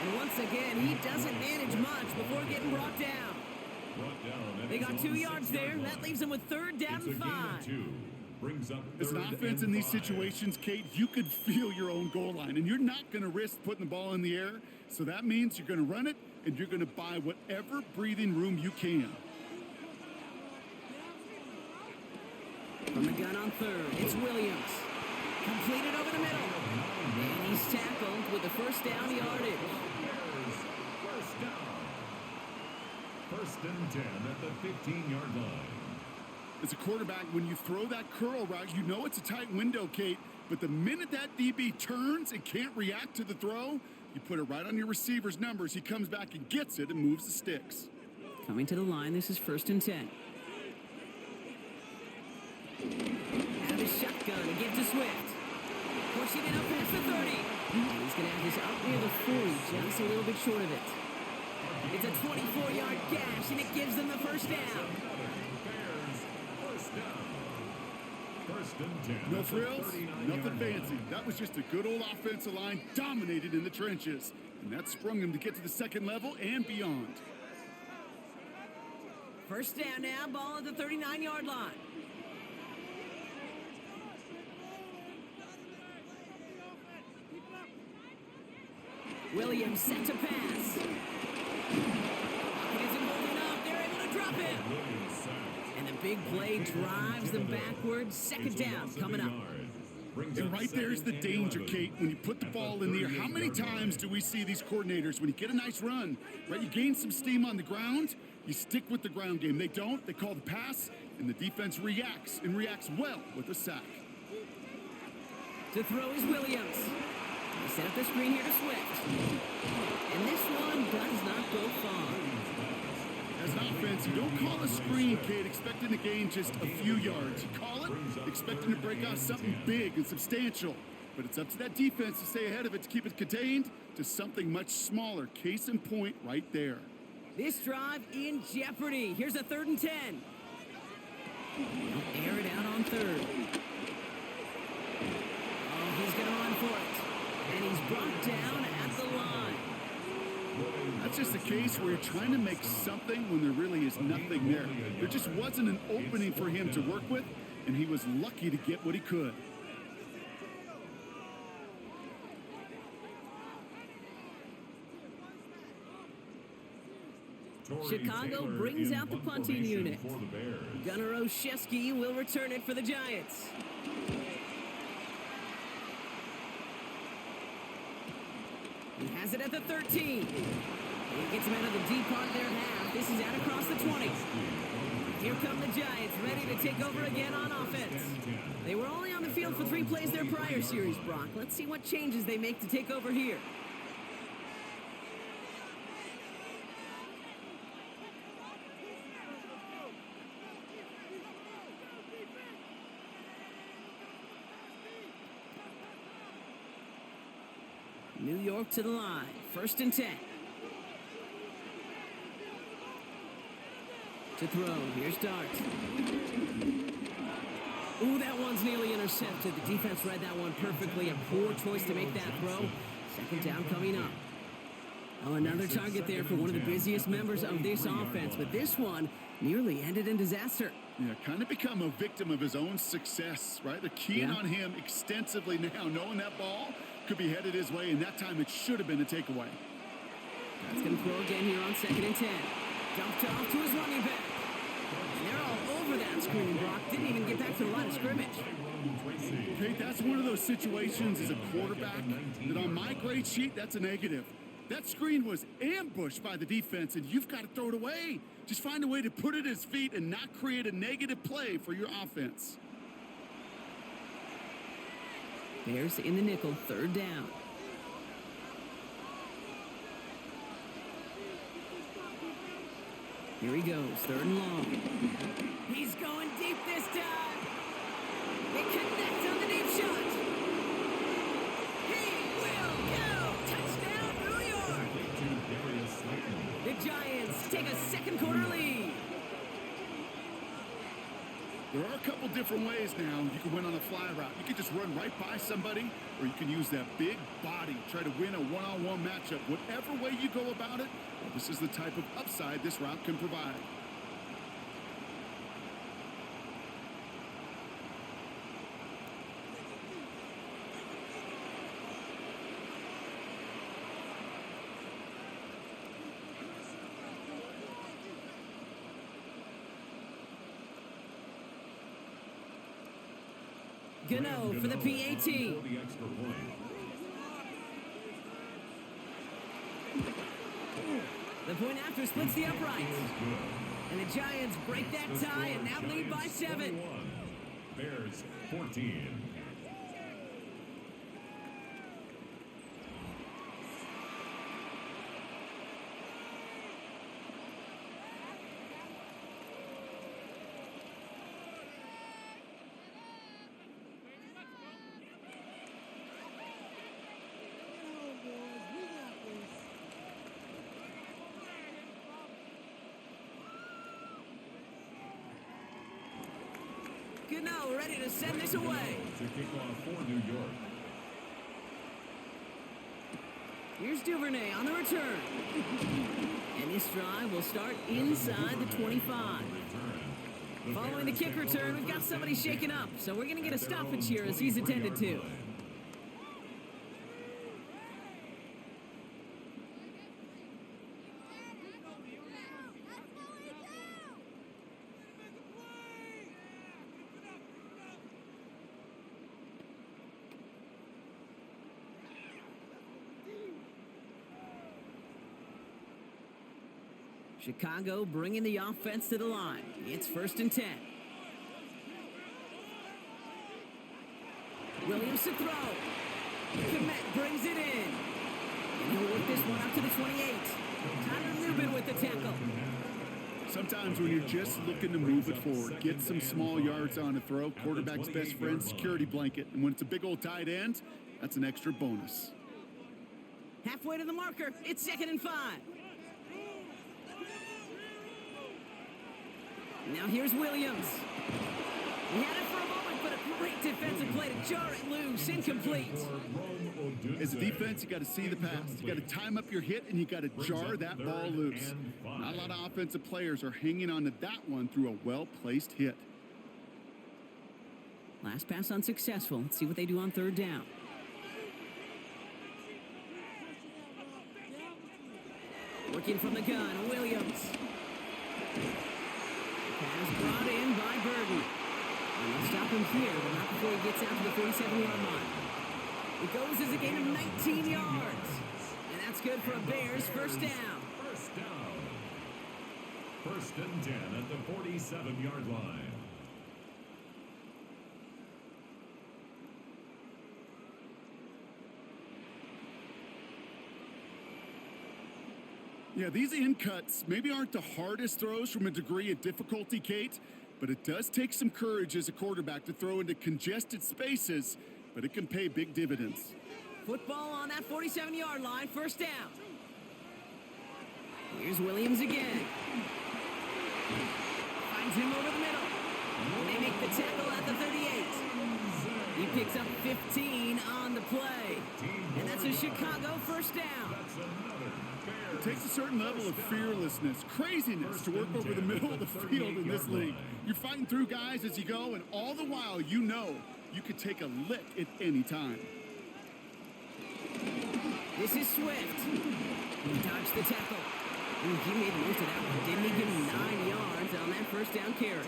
And once again, he doesn't manage much before getting brought down. They got 2 yards there. That leaves them with 3rd down and 5. As an offense in these situations, Kate, you could feel your own goal line, and you're not going to risk putting the ball in the air. So that means you're going to run it, and you're going to buy whatever breathing room you can. From the gun on 3rd, it's Williams. Completed over the middle. And he's tackled with the 1st down yardage. First down. 1st and 10 at the 15-yard line. As a quarterback, when you throw that curl route, you know it's a tight window, Kate. But the minute that DB turns and can't react to the throw, you put it right on your receiver's numbers. He comes back and gets it and moves the sticks. Coming to the line, this is 1st and 10. Out of his shotgun, and give to Swift. Pushing it up past the 30. And he's going to have this up near the 40, just a little bit short of it. It's a 24-yard gash, and it gives them the 1st down. No frills, nothing fancy. That was just a good old offensive line dominated in the trenches. And that sprung him to get to the 2nd level and beyond. 1st down now, ball at the 39-yard line. Williams set to pass. It isn't holding up. They're able to drop it. And the big play drives them backwards. 2nd down coming up. And right there's the danger, Kate. When you put the ball in the air, how many times do we see these coordinators, when you get a nice run, right, you gain some steam on the ground, you stick with the ground game. They don't. They call the pass, and the defense reacts, and reacts well with a sack. To throw is Williams. They set up the screen here to Swift. And this one does not go far. As an offense, you don't call a screen, Kate, expecting to gain just a few yards. You call it expecting to break out something big and substantial. But it's up to that defense to stay ahead of it, to keep it contained to something much smaller. Case in point right there. This drive in jeopardy. Here's a 3rd and 10. They'll air it out on 3rd. Oh, he's going to run for it. And he's brought down at the line. That's just a case where you're trying to make something when there really is nothing there. There just wasn't an opening for him to work with, and he was lucky to get what he could. Chicago brings out the punting unit. Gunnar Olszewski will return it for the Giants. He has it at the 13. He gets him out of the deep part of their half. This is out across the 20. Here come the Giants, ready to take over again on offense. They were only on the field for 3 plays their prior series, Brock. Let's see what changes they make to take over here. New York to the line. 1st and 10. To throw. Here's Dart. Ooh, that one's nearly intercepted. The defense read that one perfectly. A poor choice to make that throw. 2nd down coming up. Oh, another target there for one of the busiest members of this offense, but this one nearly ended in disaster. Yeah, kind of become a victim of his own success, right? They're keying on him extensively now, knowing that ball could be headed his way, and that time it should have been a takeaway. That's going to throw again here on 2nd and 10. Dumped off to his running back. And they're all over that screen, Brock. Didn't even get back to the line of scrimmage. Okay, that's one of those situations as a quarterback that on my grade sheet, that's a negative. That screen was ambushed by the defense, and you've got to throw it away. Just find a way to put it at his feet and not create a negative play for your offense. Bears in the nickel, 3rd down. Here he goes, 3rd and long. He's going deep this time. He connects on the deep shot. He will go. Touchdown, New York. The Giants take a 2nd quarter lead. There are a couple different ways now you can win on a fly route. You can just run right by somebody, or you can use that big body, try to win a one-on-one matchup. Whatever way you go about it, well, this is the type of upside this route can provide. Gano for the PAT. The point after splits the uprights. And the Giants break that tie and now lead by 7. Bears 14. Gano ready to send this away. To kick off for New York. Here's Duvernay on the return. And this drive will start inside the 25. Following the kick return, we've got somebody shaken up, so we're going to get a stoppage here as he's attended to. Chicago bringing the offense to the line. It's 1st and 10. Williams to throw. Komet brings it in. And he'll work this one up to the 28. Tyler Lubin with the tackle. Sometimes when you're just looking to move it forward, get some small yards on a throw, quarterback's best friend, security blanket. And when it's a big old tight end, that's an extra bonus. Halfway to the marker, it's 2nd and 5. Now here's Williams. He had it for a moment, but a great defensive play to jar it loose, incomplete. As a defense, you got to see the pass. You got to time up your hit, and you got to jar that ball loose. Not a lot of offensive players are hanging on to that one through a well-placed hit. Last pass unsuccessful. Let's see what they do on 3rd down. Working from the gun, Williams. Pass brought in by Burden. And they'll stop him here, but not before he gets out to the 47-yard line. It goes as a gain of 19 yards. And that's good for a Bears 1st down. 1st and 10 at the 47-yard line. Yeah, these in cuts maybe aren't the hardest throws from a degree of difficulty, Kate, but it does take some courage as a quarterback to throw into congested spaces, but it can pay big dividends. Football on that 47-yard line, 1st down. Here's Williams again. Finds him over the middle. And they make the tackle at the 38. He picks up 15 on the play. And that's a Chicago first down. It takes a certain level of fearlessness, craziness to work over the middle of the field in this league. You're fighting through guys as you go, and all the while you know you could take a lick at any time. This is Swift. He dodged the tackle. Ooh, he made most of that one, didn't he? Give him 9 yards on that first down carry.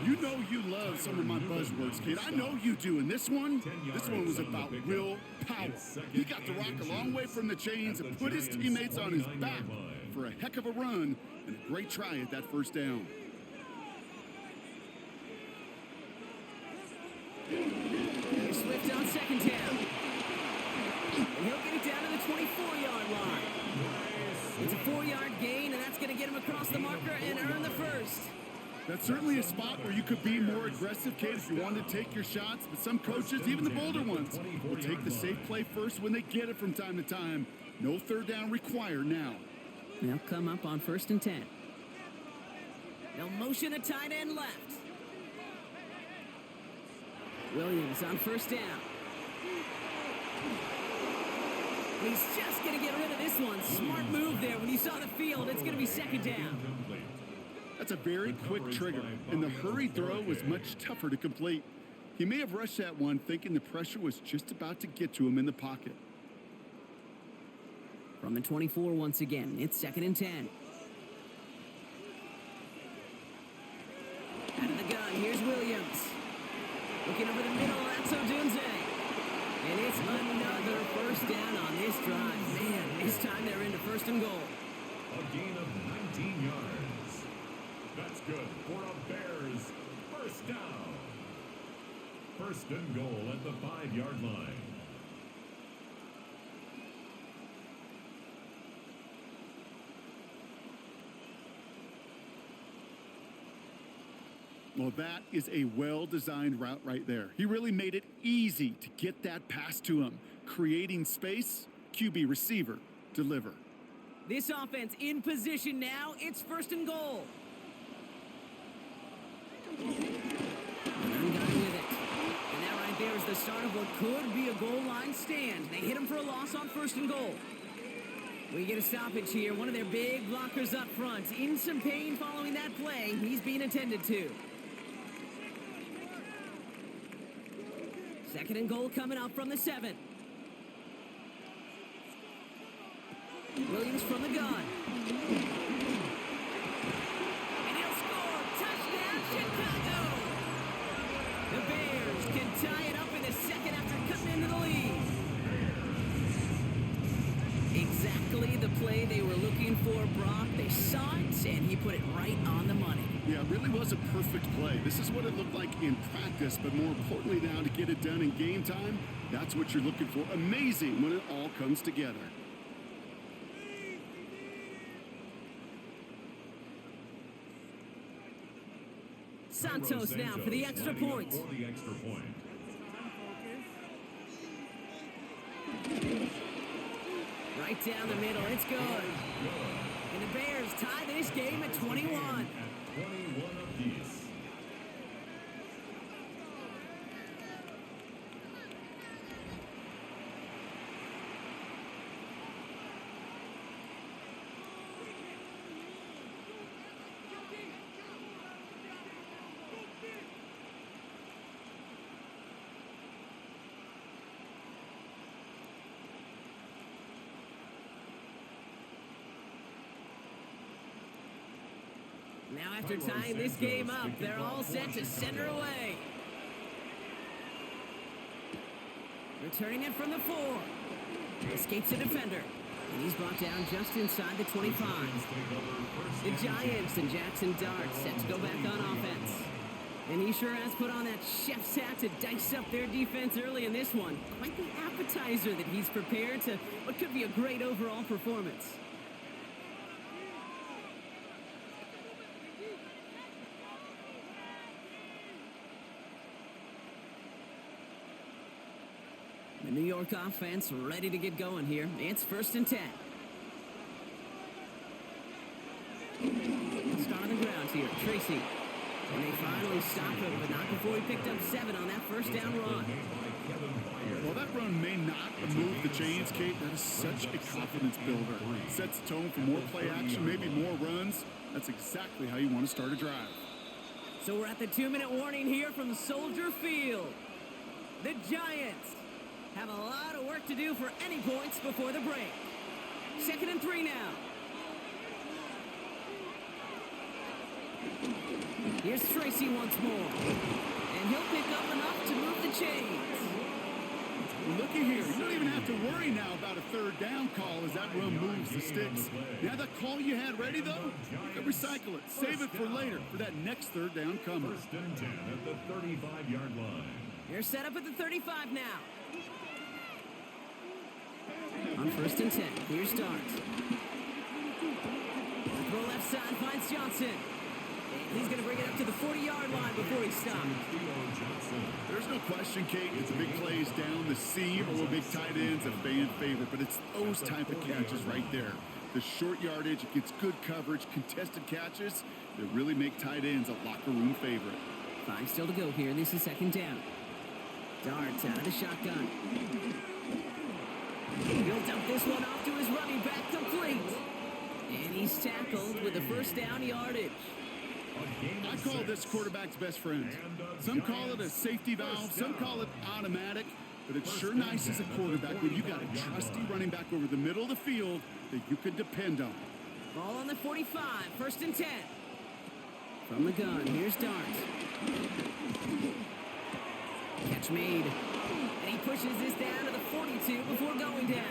You know you love some of my buzzwords, kid. I know you do. And this one was about real power. He got the rock a long way from the chains and put his teammates on his back for a heck of a run and a great try at that first down. Here's Swift on second down. And he'll get it down to the 24-yard line. It's a 4-yard gain, and that's going to get him across the marker and earn the first. That's certainly a spot where you could be more aggressive, kid, if you wanted to take your shots. But some coaches, even the bolder ones, will take the safe play first when they get it from time to time. No third down required now. They'll come up on 1st and 10. They'll motion a tight end left. Williams on 1st down. He's just going to get rid of this one. Smart move there. When you saw the field, it's going to be 2nd down. That's a very quick trigger, and the hurry throw was much tougher to complete. He may have rushed that one thinking the pressure was just about to get to him in the pocket. From the 24 once again, it's 2nd and 10. Out of the gun, here's Williams. Looking over the middle, that's Odunze. And it's another first down on this drive. Man, this time they're into 1st and goal. A gain of 19 yards. That's good for a Bears first down. 1st and goal at the 5-yard line. Well, that is a well-designed route right there. He really made it easy to get that pass to him. Creating space, QB receiver, deliver. This offense in position now. It's 1st and goal. And got with it. And that right there is the start of what could be a goal line stand. They hit him for a loss on 1st and goal. We get a stoppage here. One of their big blockers up front. In some pain following that play. He's being attended to. 2nd and goal coming up from the 7. Williams from the gun. And he'll score. Touchdown, Chicago! The Bears can tie it up in the 2nd after cutting into the lead. Exactly the play they were looking for, Brock. They saw it, and he put it right on the money. Yeah, it really was a perfect play. This is what it looked like in practice, but more importantly now to get it done in game time, that's what you're looking for. Amazing when it all comes together. Santos now for the extra point. Right down the middle, it's good. And the Bears tie this game at 21. At 21 apiece. Now after tying this game up, they're all set to send her away. Returning it from the 4. Escapes the defender. And he's brought down just inside the 25. The Giants and Jackson Dart set to go back on offense. And he sure has put on that chef's hat to dice up their defense early in this one. Quite the appetizer that he's prepared to what could be a great overall performance. The New York offense ready to get going here. It's 1st and 10. Start on the ground here. Tracy And they finally stopped him, but not before he picked up 7 on that first down run. Well, that run may not move the chains, Kate. That is such a confidence builder. Sets the tone for more play action, maybe more runs. That's exactly how you want to start a drive. So we're at the 2-minute warning here from Soldier Field. The Giants have a lot of work to do for any points before the break. 2nd and 3 now. Here's Tracy once more. And he'll pick up enough to move the chains. Looky here. You don't even have to worry now about a 3rd down call as that run moves the sticks. Now that call you had ready, though, you can recycle it. Save it for later for that next 3rd down comer. 1st and 10 at the 35-yard line. They're set up at the 35 now. On 1st and 10, here's Dart. Throw left side finds Johnson. And he's going to bring it up to the 40-yard line before he stops. There's no question, Kate. It's big plays down the seam or big tight ends, a fan favorite. But it's those type of catches right there. The short yardage, it gets good coverage, contested catches that really make tight ends a locker room favorite. 5 still to go here. This is 2nd down. Darts out of the shotgun. Built up this one off to his running back, complete. And he's tackled with the 1st down yardage. I call this quarterback's best friend. Some call it a safety valve, some call it automatic, but it's sure nice as a quarterback when you got a trusty running back over the middle of the field that you can depend on. Ball on the 45, 1st and 10. From the gun, here's Dart. Catch made. And he pushes this down to the 42 before going down.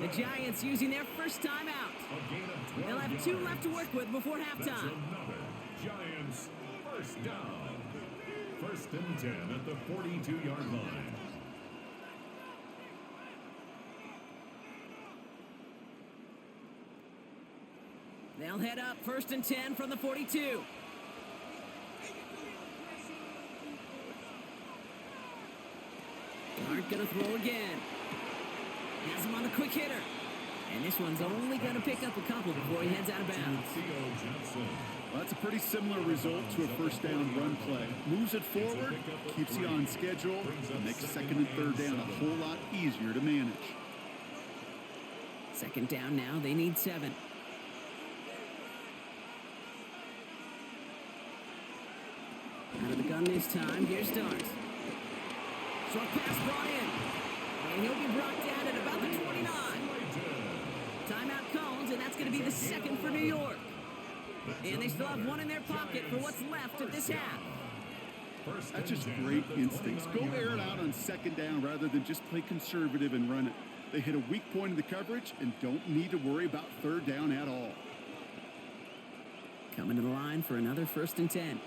The Giants using their first time out. They'll have 2 left to work with before halftime. Giants 1st down. 1st and 10 at the 42-yard line. They'll head up 1st and 10 from the 42. Dart gonna throw again. Has him on the quick hitter. And this one's only going to pick up a couple before he heads out of bounds. Well, that's a pretty similar result to a 1st down run play. Moves it forward, keeps you on schedule, and makes 2nd and 3rd down a whole lot easier to manage. 2nd down now. They need 7. Out of the gun this time. Here's Dart. Short pass brought in. And he'll be brought down at about the 29. Timeout calls, and that's going to be the 2nd for New York. And they still have 1 in their pocket for what's left of this half. That's just great instincts. Go air it out on 2nd down rather than just play conservative and run it. They hit a weak point in the coverage and don't need to worry about 3rd down at all. Coming to the line for another 1st and 10.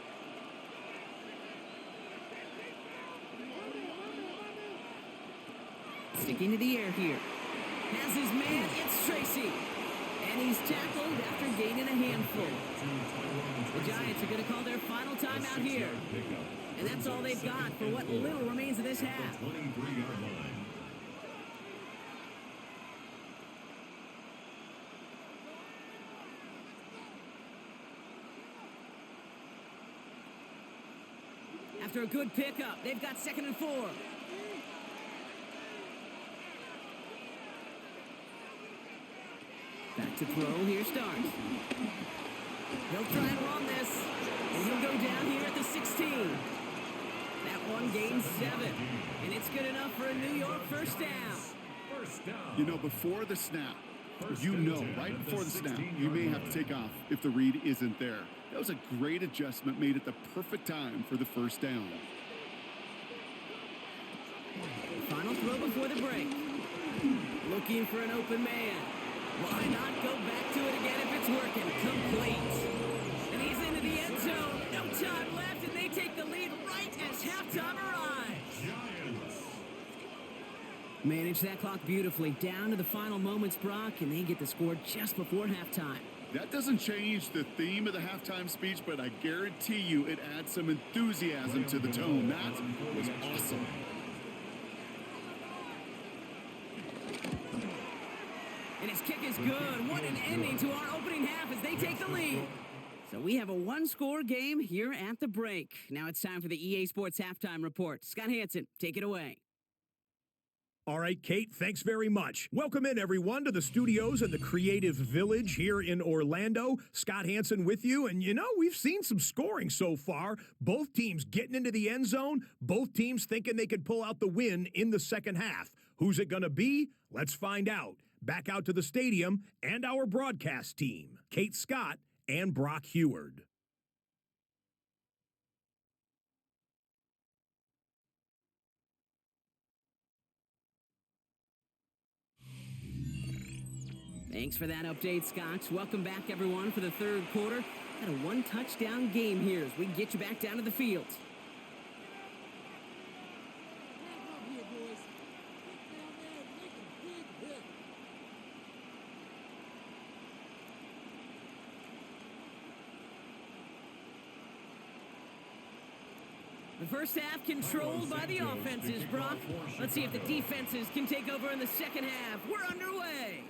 Sticking to the air here. Has his man, it's Tracy. And he's tackled after gaining a handful. The Giants are going to call their final timeout here. And that's all they've got for what little remains of this half. After a good pickup, they've got 2nd and 4. Back to throw, here's Dart. He'll try and run this, and he'll go down here at the 16. That one gains 7, and it's good enough for a New York 1st down. You know, before the snap, right before the snap, you may have to take off if the read isn't there. That was a great adjustment made at the perfect time for the 1st down. Final throw before the break. Looking for an open man. Why not go back to it again if it's working? Complete. And he's into the end zone. No time left, and they take the lead right as halftime arrives. Manage that clock beautifully. Down to the final moments, Brock, and they get the score just before halftime. That doesn't change the theme of the halftime speech, but I guarantee you it adds some enthusiasm to the tone. That was awesome. And his kick is good. What an ending to our opening half as they take the lead. So we have a one-score game here at the break. Now it's time for the EA Sports Halftime Report. Scott Hansen, take it away. All right, Kate, thanks very much. Welcome in, everyone, to the studios in the Creative Village here in Orlando. Scott Hansen with you, and we've seen some scoring so far. Both teams getting into the end zone, both teams thinking they could pull out the win in the second half. Who's it going to be? Let's find out. Back out to the stadium and our broadcast team, Kate Scott and Brock Heward. Thanks for that update, Scott. Welcome back, everyone, for the third quarter. Got a one-touchdown game here as we get you back down to the field. The first half controlled by the offenses, Brock. Let's see if the defenses can take over in the second half. We're underway.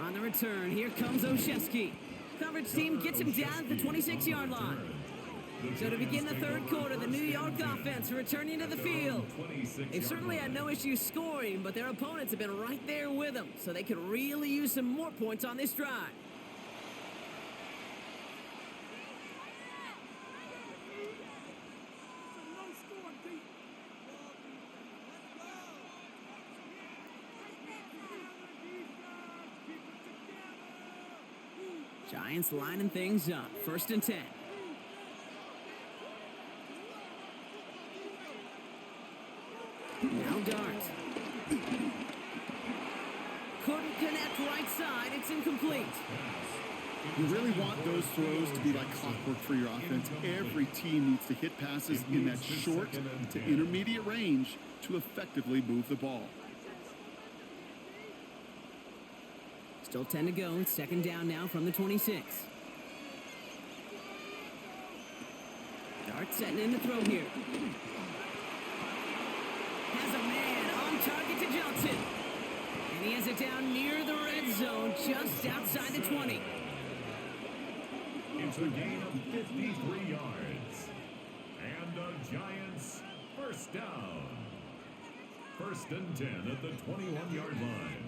On the return, here comes Olszewski. Coverage team gets him down at the 26-yard line. So to begin the third quarter, the New York offense returning to the field. They've certainly had no issues scoring, but their opponents have been right there with them, so they could really use some more points on this drive. Giants lining things up. 1st and 10. Now Dart. Couldn't connect right side. It's incomplete. You really want those throws to be like clockwork for your offense. Every team needs to hit passes in that short to intermediate range to effectively move the ball. Still 10 to go. It's second down now from the 26. Dart setting in the throw here. Has a man on target to Johnson. And he has it down near the red zone, just outside the 20. It's a gain of 53 yards. And the Giants first down. 1st and 10 at the 21-yard line.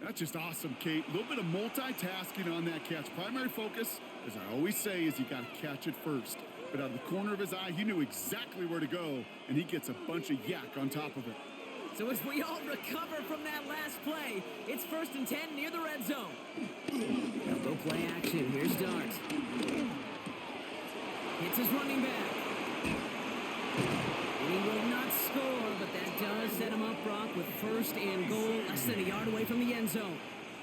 That's just awesome, Kate. A little bit of multitasking on that catch. Primary focus, as I always say, is you got to catch it first. But out of the corner of his eye, he knew exactly where to go, and he gets a bunch of yak on top of it. So as we all recover from that last play, it's 1st and 10 near the red zone. Now go play action. Here's Dart. Hits his running back. And he will not score, but that does set him up, Brock, with 1st and goal, less than a yard away from the end zone.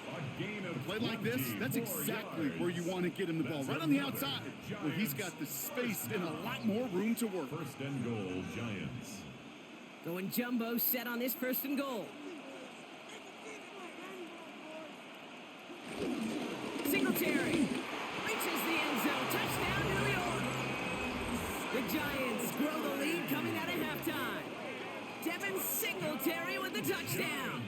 A play like this, that's exactly where you want to get him the ball, right on the outside, where he's got the space and a lot more room to work. 1st and goal, Giants. Going jumbo set on this 1st and goal. Singletary reaches the end zone. Touchdown, New York. The Giants grow the lead coming out of halftime. Devin Singletary with the touchdown.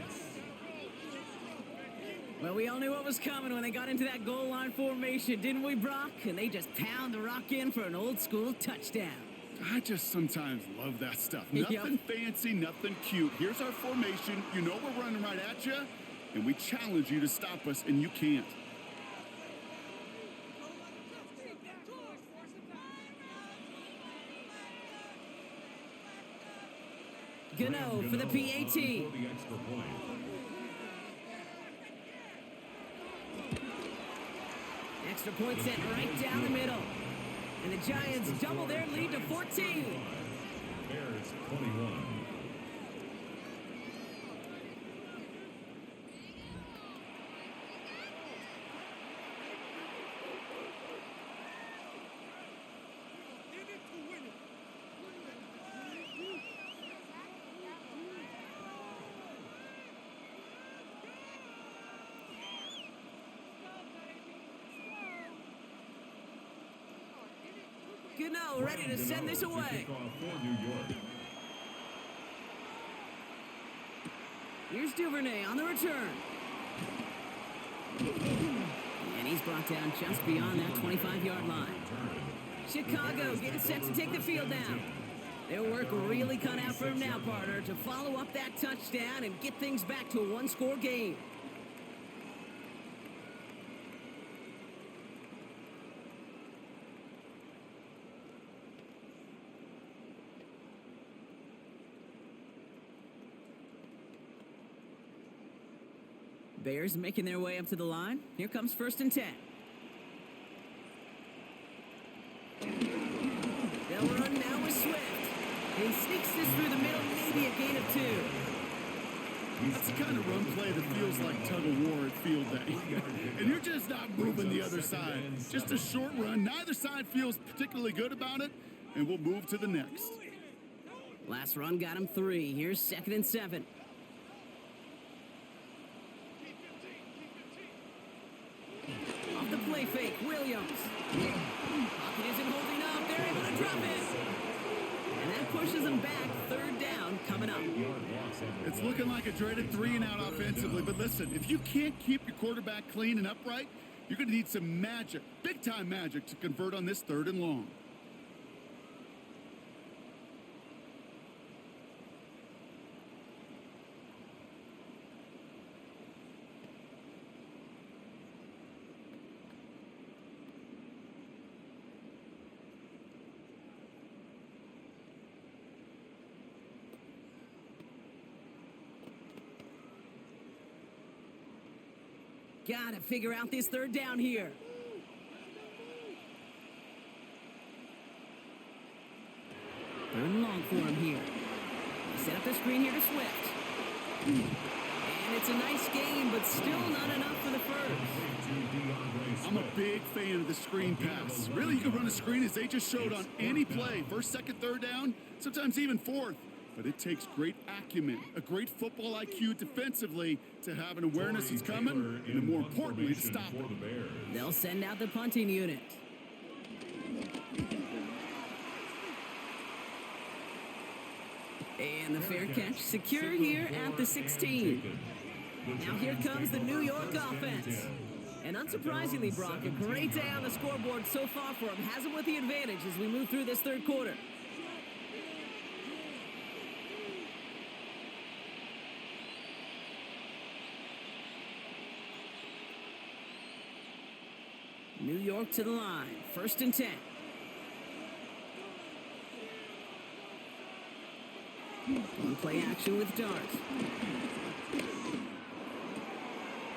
Well, we all knew what was coming when they got into that goal line formation, didn't we, Brock? And they just pound the rock in for an old school touchdown. I just sometimes love that stuff. Nothing fancy, nothing cute. Here's our formation. You know we're running right at you, and we challenge you to stop us, and you can't. Gano for the PAT. Extra point set right down the middle. And the Giants double their lead to 14. Bears 21. Gano ready to send this away. Here's Duvernay on the return. And he's brought down just beyond that 25-yard line. Chicago getting set to take the field now. Their work really cut out for him now, partner, to follow up that touchdown and get things back to a one-score game. Bears making their way up to the line. Here comes 1st and 10. They'll run now with Swift. And he sneaks this through the middle, maybe a gain of 2. That's the kind of run play that feels like tug-of-war at field day. And you're just not moving the other side. Just a short run. Neither side feels particularly good about it, and we'll move to the next. Last run got him 3. Here's 2nd and 7. Off the play fake, Williams. Pocket isn't holding up. They're able to drop it. And that pushes them back. 3rd down coming up. It's looking like a dreaded 3-and-out offensively, but listen, if you can't keep your quarterback clean and upright, you're going to need some magic, big-time magic, to convert on this 3rd and long. Gotta figure out this 3rd down here. Third and long for him here. They set up the screen here to Swift. And it's a nice game, but still not enough for the first. I'm a big fan of the screen pass. Really, you can run a screen as they just showed on any play. 1st, 2nd, 3rd down, sometimes even 4th. But it takes great acumen, a great football IQ defensively to have an awareness it's coming, and more importantly, to stop it. They'll send out the punting unit. And the fair catch secure here at the 16. Now here comes the New York offense. And unsurprisingly, Brock, a great day on the scoreboard so far for him. Has him with the advantage as we move through this 3rd quarter. New York to the line. 1st and 10. On play action with Dart.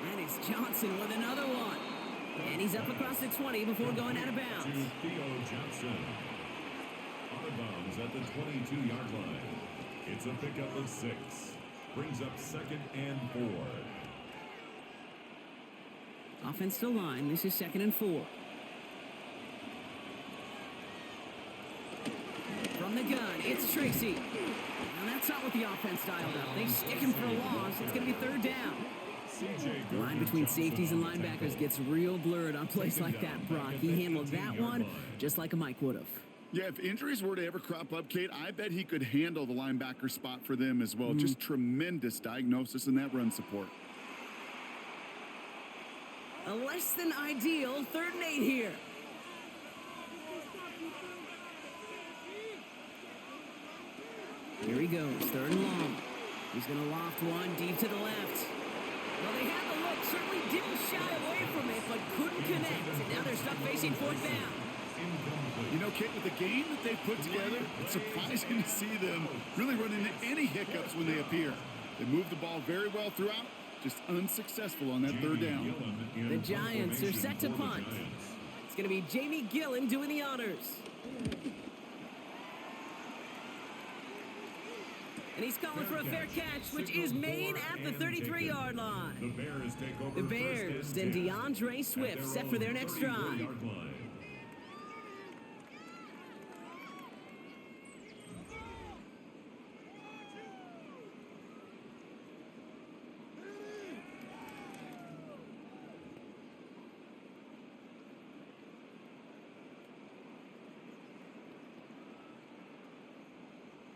That is Johnson with another one. And he's up across the 20 before going out of bounds. Theo Johnson. Out of bounds at the 22-yard line. It's a pickup of 6. Brings up 2nd and 4. Offense to line. This is 2nd and 4. From the gun, it's Tracy. And that's not what the offense dialed up. They stick him for a loss. It's going to be 3rd down. The line between safeties and linebackers gets real blurred on plays like that, Brock. He handled that one just like a Mike would have. Yeah, if injuries were to ever crop up, Kate, I bet he could handle the linebacker spot for them as well. Just tremendous diagnosis in that run support. A less than ideal 3rd and 8 here. Here he goes, 3rd and long. He's going to loft one deep to the left. Well, they had the look, certainly didn't shy away from it, but couldn't connect. And now they're stuck facing 4th down. You know, Kate, with the game that they've put together, it's surprising to see them really run into any hiccups when they appear. They move the ball very well throughout, just unsuccessful on that 3rd down. The Giants are set to punt. It's going to be Jamie Gillen doing the honors. And he's calling for a fair catch, which is made at the 33-yard line. The Bears take over. The Bears and DeAndre Swift set for their next drive.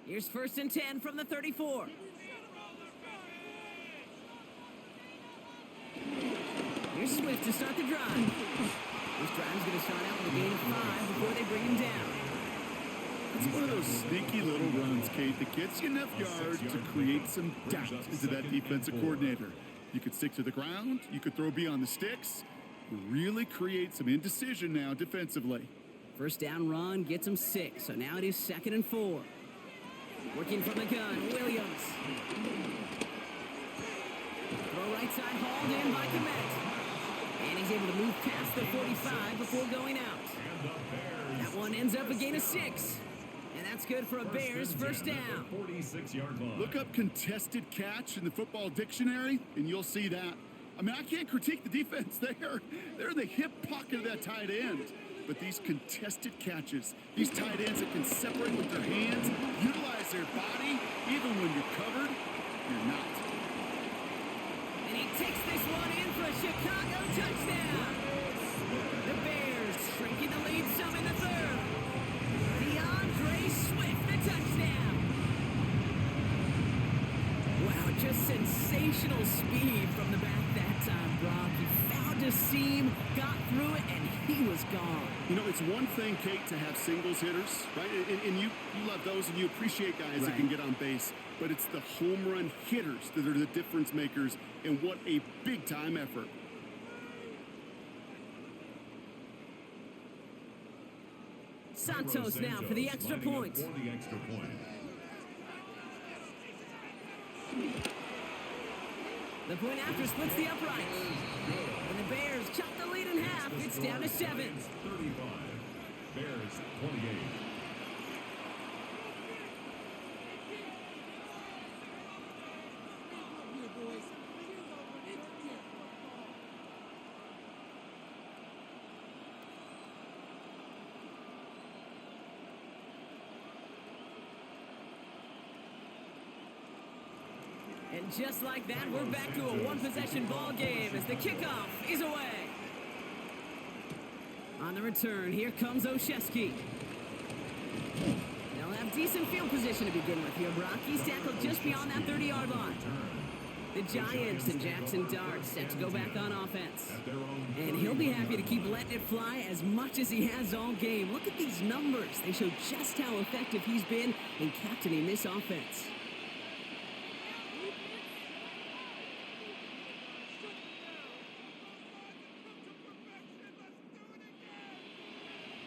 Here's 1st and 10 from the 34. Swift to start the drive. This drive's going to start out with a gain of 5 before they bring him down. It's one of those sneaky little runs, Kate, that gets you enough yards to create some doubt into that defensive coordinator. You could stick to the ground, you could throw beyond the sticks, really create some indecision now defensively. First down run gets him 6, so now it is 2nd and 4. Working from the gun, Williams. Throw right side, hauled in by Komet. And he's able to move past the 45 before going out. That one ends up a gain of 6. And that's good for a Bears first down. 46-yard line. Look up contested catch in the football dictionary, and you'll see that. I mean, I can't critique the defense there. They're in the hip pocket of that tight end. But these contested catches, these tight ends that can separate with their hands, utilize their body, even when you're covered, you're not. And he takes this one in for a Chicago touchdown. The Bears shrinking the lead some in the third. DeAndre Swift, the touchdown. Wow, just sensational speed from the back that time, Brock. He found a seam, got through it, and he was gone. You know, it's one thing, Kate, to have singles hitters, right? And you love those and you appreciate guys that can get on base. But it's the home run hitters that are the difference makers, and what a big-time effort. Santos now for the extra point. The point after splits the upright. And the Bears chop the lead in half. It's down to 7. 35. Bears 28. And just like that, we're back to a one-possession ball game as the kickoff is away. On the return, here comes Olszewski. They'll have decent field position to begin with here, Brock. He's tackled just beyond that 30-yard line. The Giants and Jackson Dart set to go back on offense. And he'll be happy to keep letting it fly as much as he has all game. Look at these numbers. They show just how effective he's been in captaining this offense.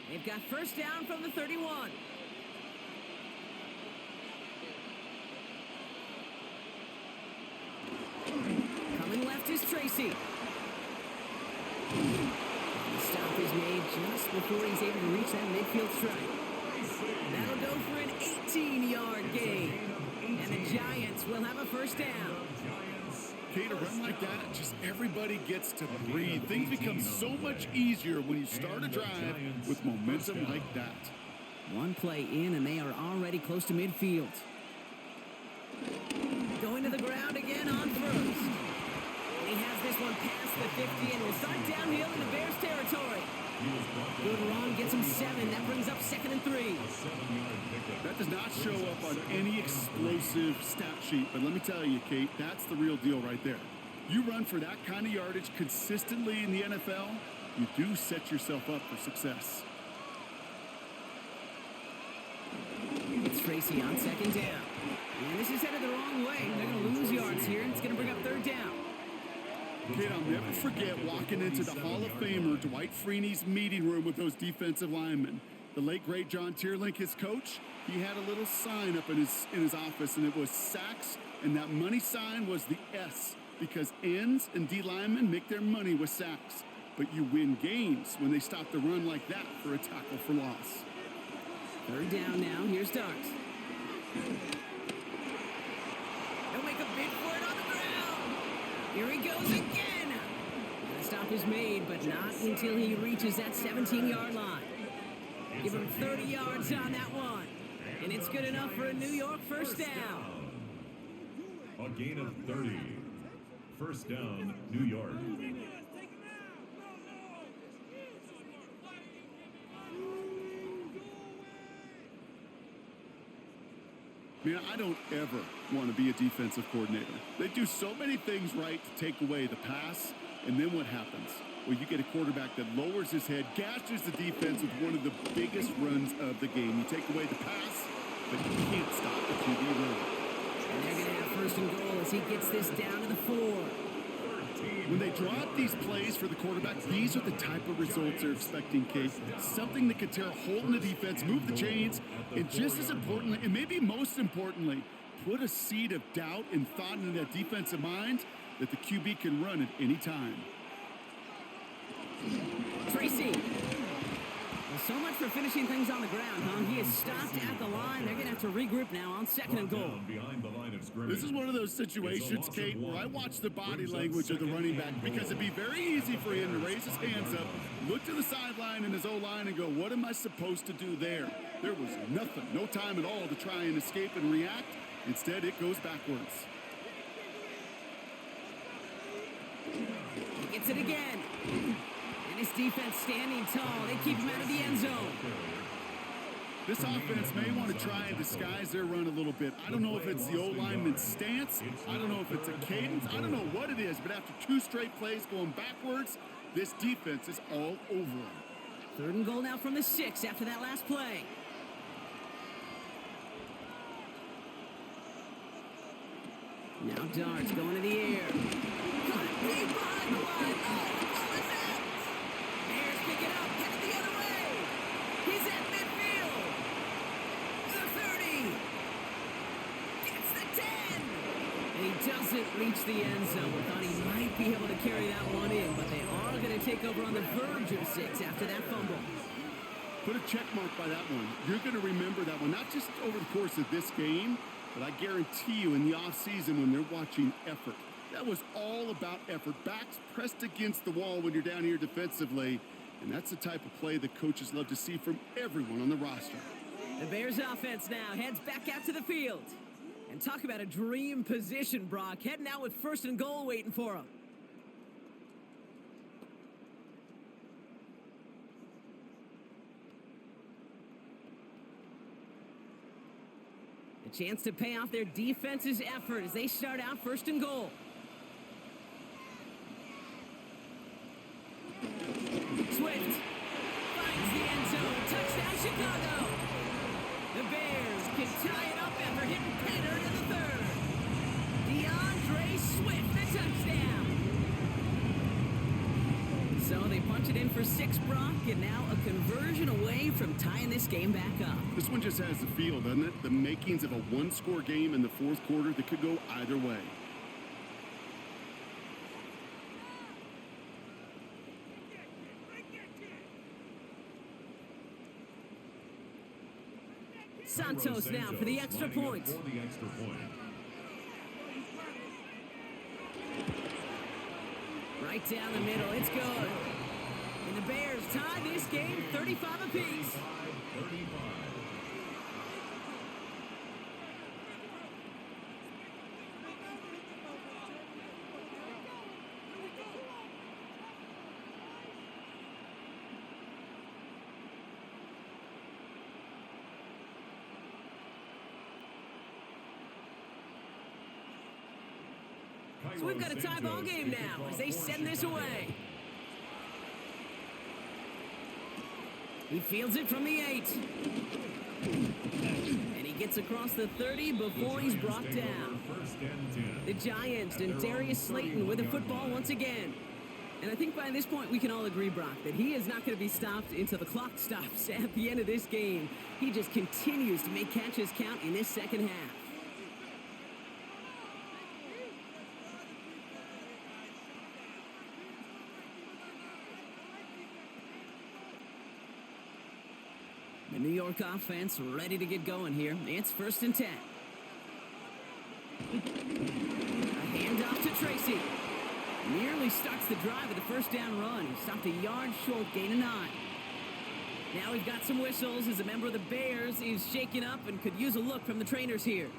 They've got first down from the 31. Coming left is Tracy. The stop is made just before he's able to reach that midfield strike. That'll go for an 18-yard gain. And the Giants will have a first down. Kate, a run like that, just everybody gets to breathe. Things become so much easier when you start a drive with momentum like that. One play in, and they are already close to midfield. Going to the ground again on first. And he has this one past the 50 and will start downhill in the Bears territory. Good run, gets him 7. That brings up 2nd and 3. That does not show up on any explosive stat sheet, but let me tell you, Kate, that's the real deal right there. You run for that kind of yardage consistently in the NFL, you do set yourself up for success. It's Tracy on 2nd down. And this is headed the wrong way. They're going to lose yards here, and it's going to bring up 3rd down. Kate, I'll never forget walking into the Hall of Famer Dwight Freeney's meeting room with those defensive linemen. The late, great John Tierlink, his coach, he had a little sign up in his office, and it was sacks, and that money sign was the S, because ends and D linemen make their money with sacks. But you win games when they stop the run like that for a tackle for loss. 3rd down now. Here's Darks. He'll make a bid for it on the ground. Here he goes again. The stop is made, but not until he reaches that 17-yard line. Give him 30 yards on that one. And it's good enough for a New York first down. A gain of 30. First down, New York. Man, I don't ever want to be a defensive coordinator. They do so many things right to take away the pass, and then what happens? Well, you get a quarterback that lowers his head, gashes the defense with one of the biggest runs of the game. You take away the pass, but you can't stop the QB run. And they're going to have first and goal as he gets this down to the 4. When they draw up these plays for the quarterback, these are the type of results they're expecting, Kate. Something that could tear a hole in the defense, move the chains, and just as importantly, and maybe most importantly, put a seed of doubt and thought into that defensive mind that the QB can run at any time. Tracy. Well, so much for finishing things on the ground, huh? He is stopped at the line. They're going to have to regroup now on second and goal. This is one of those situations, Kate, where I watch the body language of the running back because it'd be very easy for him to raise his hands up, look to the sideline in his O-line and go, what am I supposed to do there? There was nothing, no time at all to try and escape and react. Instead, it goes backwards. He gets it again. And his defense standing tall. They keep him out of the end zone. This offense may want to try and disguise their run a little bit. I don't know if it's the O-lineman's stance. I don't know if it's a cadence. I don't know what it is, but after 2 straight plays going backwards, this defense is all over them. Third and goal now from the 6 after that last play. Now Darts going to the air. Caught deep behind the line. Oh, the ball is out. Bears pick it up, headed the other way. He's at midfield. The 30. Gets the 10. And he doesn't reach the end zone. We thought he might be able to carry that one in, but they are going to take over on the verge of 6 after that fumble. Put a check mark by that one. You're going to remember that one, not just over the course of this game, but I guarantee you in the offseason when they're watching effort. That was all about effort. Backs pressed against the wall when you're down here defensively. And that's the type of play that coaches love to see from everyone on the roster. The Bears offense now heads back out to the field. And talk about a dream position, Brock. Heading out with first and goal waiting for him. A chance to pay off their defense's effort as they start out first and goal. Swift finds the end zone. Touchdown, Chicago. The Bears can tie it up after hitting Painter in the 3rd. DeAndre Swift, the touchdown. So they punch it in for 6, Brock, and now a conversion away from tying this game back up. This one just has the feel, doesn't it? The makings of a 1-score game in the 4th quarter that could go either way. Santos now for the extra point. Right down the middle, it's good. And the Bears tie this game 35 apiece. So we've got a tie ball game now as they send this away. He fields it from the 8. And he gets across the 30 before he's brought down. The Giants and Darius Slayton with the football once again. And I think by this point we can all agree, Brock, that he is not going to be stopped until the clock stops at the end of this game. He just continues to make catches count in this second half. The New York offense ready to get going here. It's 1st and 10. A handoff to Tracy. Nearly starts the drive with a first down run. He stopped a yard short, gain of 9. Now we've got some whistles as a member of the Bears is shaken up and could use a look from the trainers here.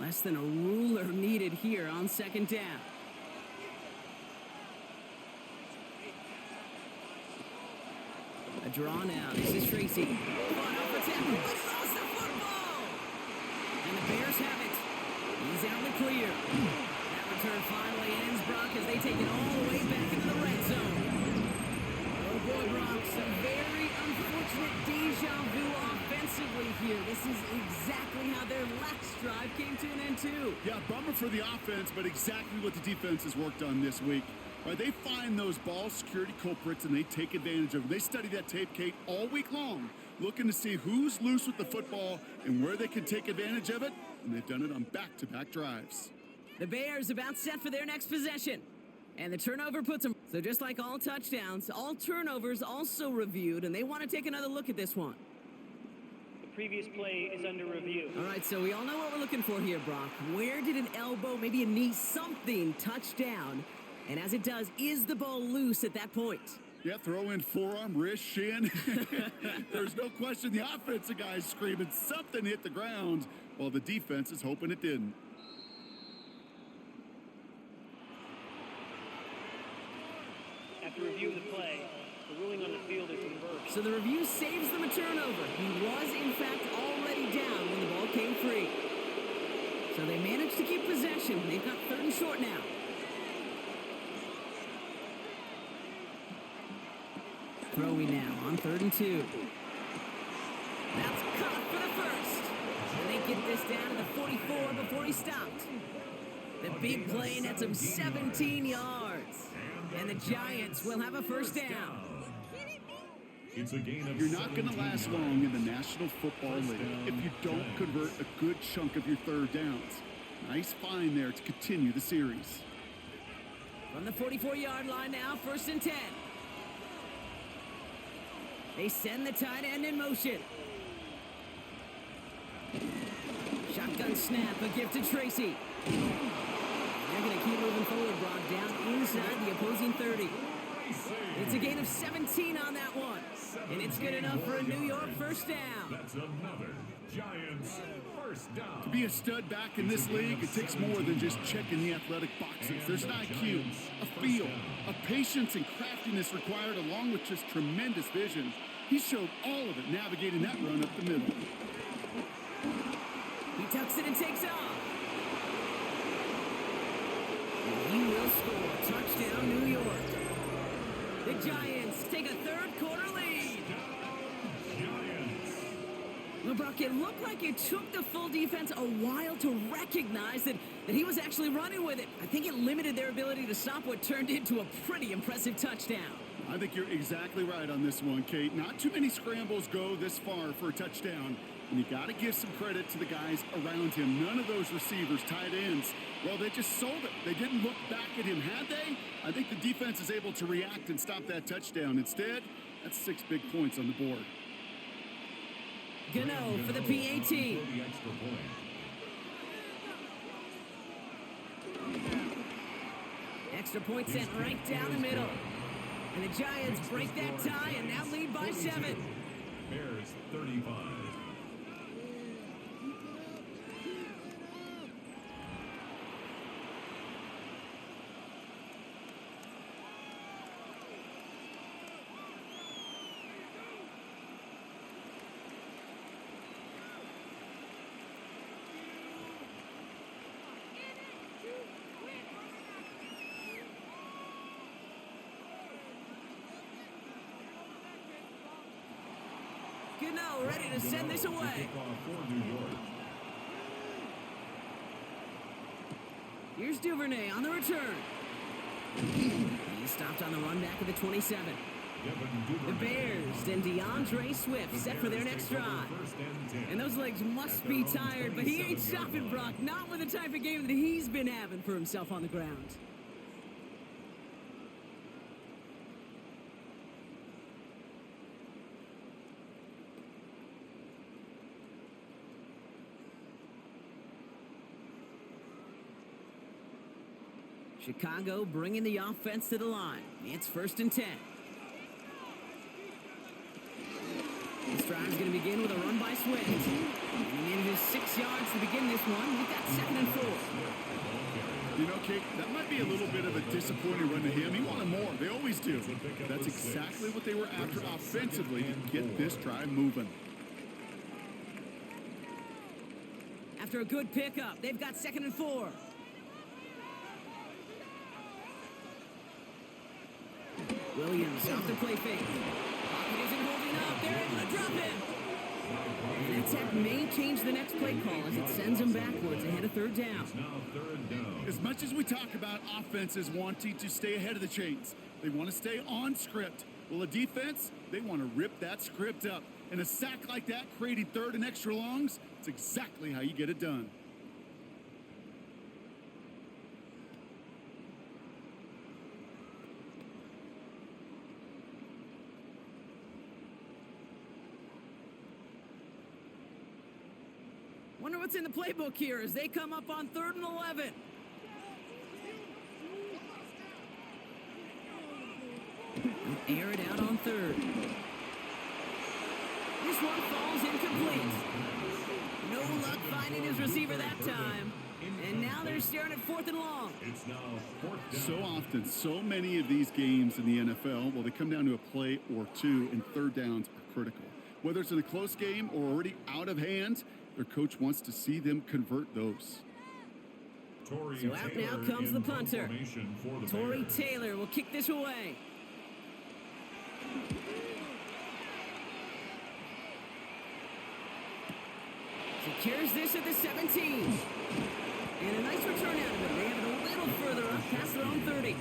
Less than a ruler needed here on second down. A draw now. This is Tracy. One off the tackle, but he lost the football! And the Bears have it. He's out in the clear. That return finally ends, Brock, as they take it all the way back into the red zone. Oh boy, Brock, some very unfortunate deja vu offensively here. This is exactly how their last drive came to an end too. Yeah, bummer for the offense, but exactly what the defense has worked on this week. Right, they find those ball security culprits and they take advantage of them. They study that tape, Kate, all week long, looking to see who's loose with the football and where they can take advantage of it, and they've done it on back-to-back drives. The Bears about set for their next possession. And the turnover puts them. So just like all touchdowns, all turnovers also reviewed, and they want to take another look at this one. The previous play is under review. All right, so we all know what we're looking for here, Brock. Where did an elbow, maybe a knee, something touch down? And as it does, is the ball loose at that point? Yeah, throw in forearm, wrist, shin. There's no question the offensive guy is screaming something hit the ground, while the defense is hoping it didn't. After review of the play, the ruling on the field is reversed. So the review saves them a turnover. He was, in fact, already down when the ball came free. So they managed to keep possession. They've got 3rd and short now. Throwing now on 3rd and 2. That's caught for the first. And they get this down to the 44 before he stopped. The big play nets him 17 yards. And the Giants will have a first down. It's a gain of You're not going to last long in the National Football League if you don't convert a good chunk of your 3rd downs. Nice find there to continue the series. From the 44-yard line now, 1st and 10. They send the tight end in motion. Shotgun snap, a gift to Tracy. They're going to keep moving forward, Brock, down inside the opposing 30. It's a gain of 17 on that one. And it's good enough for a New York first down. That's another Giants first down. To be a stud back in this league, it takes more than just checking the athletic boxes. There's an IQ, a feel, a patience and craftiness required, along with just tremendous vision. He showed all of it navigating that run up the middle. He tucks it and takes off. And he will score. Touchdown, New York. The Giants take a 3rd quarter lead. Well, Brock, it looked like it took the full defense a while to recognize that he was actually running with it. I think it limited their ability to stop what turned into a pretty impressive touchdown. I think you're exactly right on this one, Kate. Not too many scrambles go this far for a touchdown. And you got to give some credit to the guys around him. None of those receivers, tight ends, well, they just sold it. They didn't look back at him, had they? I think the defense is able to react and stop that touchdown. Instead, that's 6 big points on the board. Gano for the PAT. Extra point sent right down the middle. And the Giants break that tie and now lead by 7. Bears 35. Gano ready to send this away. Here's Duvernay on the return. He stopped on the run back of the 27. The Bears and DeAndre Swift set for their next drive. And those legs must be tired, but he ain't stopping, Brock. Not with the type of game that he's been having for himself on the ground. Chicago bringing the offense to the line. It's 1st and 10. This drive's going to begin with a run by Swift. And he needed his 6 yards to begin this one. We've got 2nd and 4. You know, Kate, that might be a little bit of a disappointing run to him. He wanted more. They always do. That's exactly what they were after offensively to get this drive moving. After a good pickup, they've got 2nd and 4. Williams off the play fake. Pocket isn't holding up. They're able to drop it. And that tech may change the next play call as it sends them backwards ahead of 3rd down. As much as we talk about offenses wanting to stay ahead of the chains, they want to stay on script. Well, a defense, they want to rip that script up. And a sack like that, creating 3rd and extra longs, it's exactly how you get it done. Wonder what's in the playbook here as they come up on 3rd and 11. Air it out on 3rd. This one falls incomplete. No luck finding his receiver that time. And now they're staring at 4th and long. It's now 4th down. So often, so many of these games in the NFL, well, they come down to a play or two, and 3rd downs are critical. Whether it's in a close game or already out of hand, their coach wants to see them convert those. So out now comes the punter. Torrey Taylor will kick this away. Secures this at the 17. And a nice return out of it. They have it a little further up past their own 30.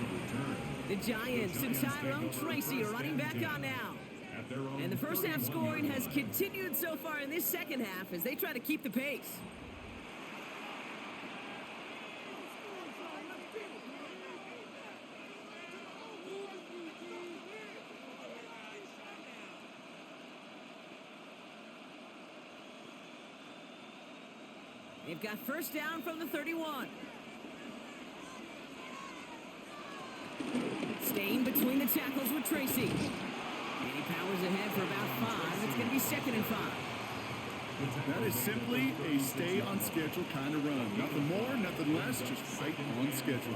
The Giants and Tyrone Tracy are running back on now. And the first half scoring has continued so far in this second half as they try to keep the pace. They've got 1st down from the 31. Staying between the tackles with Tracy. And he powers ahead for about 5. It's going to be 2nd and 5. That is simply a stay on schedule kind of run. Nothing more, nothing less, just right on schedule.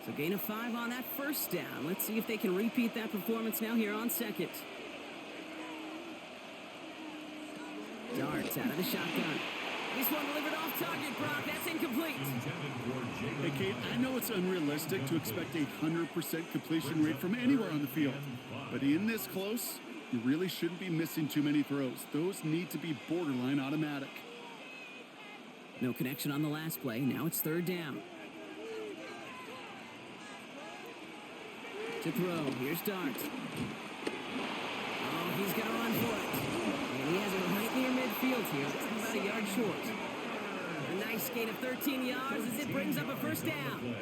So gain of 5 on that 1st down. Let's see if they can repeat that performance now here on 2nd. Darts out of the shotgun. This one delivered off target, Brock. That's incomplete. Hey, Kate, I know it's unrealistic to expect a 100% completion rate from anywhere on the field. But in this close, you really shouldn't be missing too many throws. Those need to be borderline automatic. No connection on the last play. Now it's 3rd down. To throw. Here's Dart. Oh, he's going to run for it. And he has it right near midfield here. It's about a yard short. A nice gain of 13 yards as it brings up a 1st down.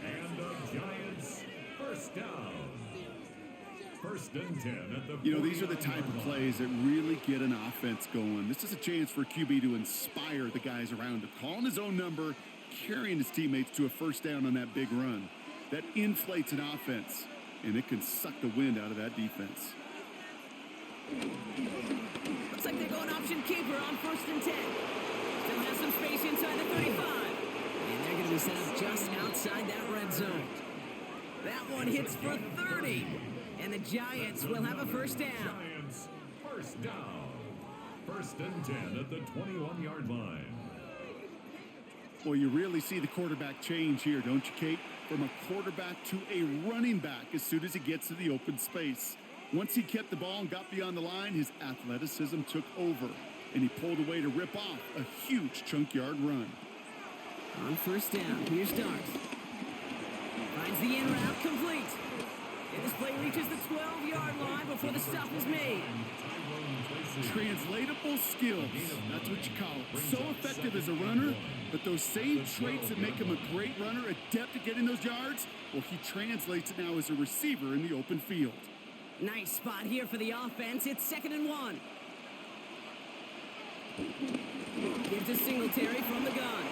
And the Giants, 1st down. 1st and 10 at the. You know, these are the type of plays that really get an offense going. This is a chance for QB to inspire the guys around him. Calling his own number, carrying his teammates to a 1st down on that big run. That inflates an offense, and it can suck the wind out of that defense. Looks like they're going option keeper on 1st and 10. Still has some space inside the 35. And they're going to be set up just outside that red zone. That one hits for 30. And the Giants will have a 1st down. Giants, 1st down. 1st and 10 at the 21-yard line. Well, you really see the quarterback change here, don't you, Kate? From a quarterback to a running back as soon as he gets to the open space. Once he kept the ball and got beyond the line, his athleticism took over, and he pulled away to rip off a huge chunk yard run. On 1st down, here's Dart. Finds the in route complete. And this play reaches the 12-yard line before the stop is made. Translatable skills, that's what you call it. So effective as a runner, but those same traits that make him a great runner, adept at getting those yards, well, he translates it now as a receiver in the open field. Nice spot here for the offense. It's 2nd and 1. Gives to Singletary from the gun.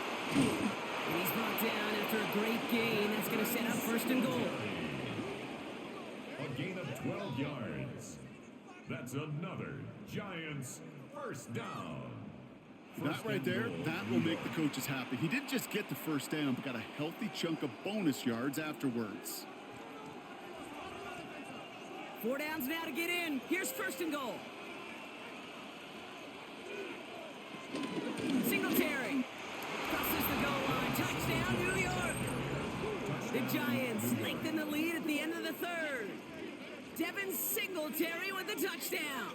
And he's brought down after a great gain. That's going to set up first and goal. A gain of 12 yards. That's another Giants first down. That right there, that will make the coaches happy. He didn't just get the first down, but got a healthy chunk of bonus yards afterwards. 4 downs now to get in. Here's first and goal. Singletary crosses the goal line. Touchdown, New York. The Giants lengthen the lead at the end of the third. Devin Singletary with the touchdown.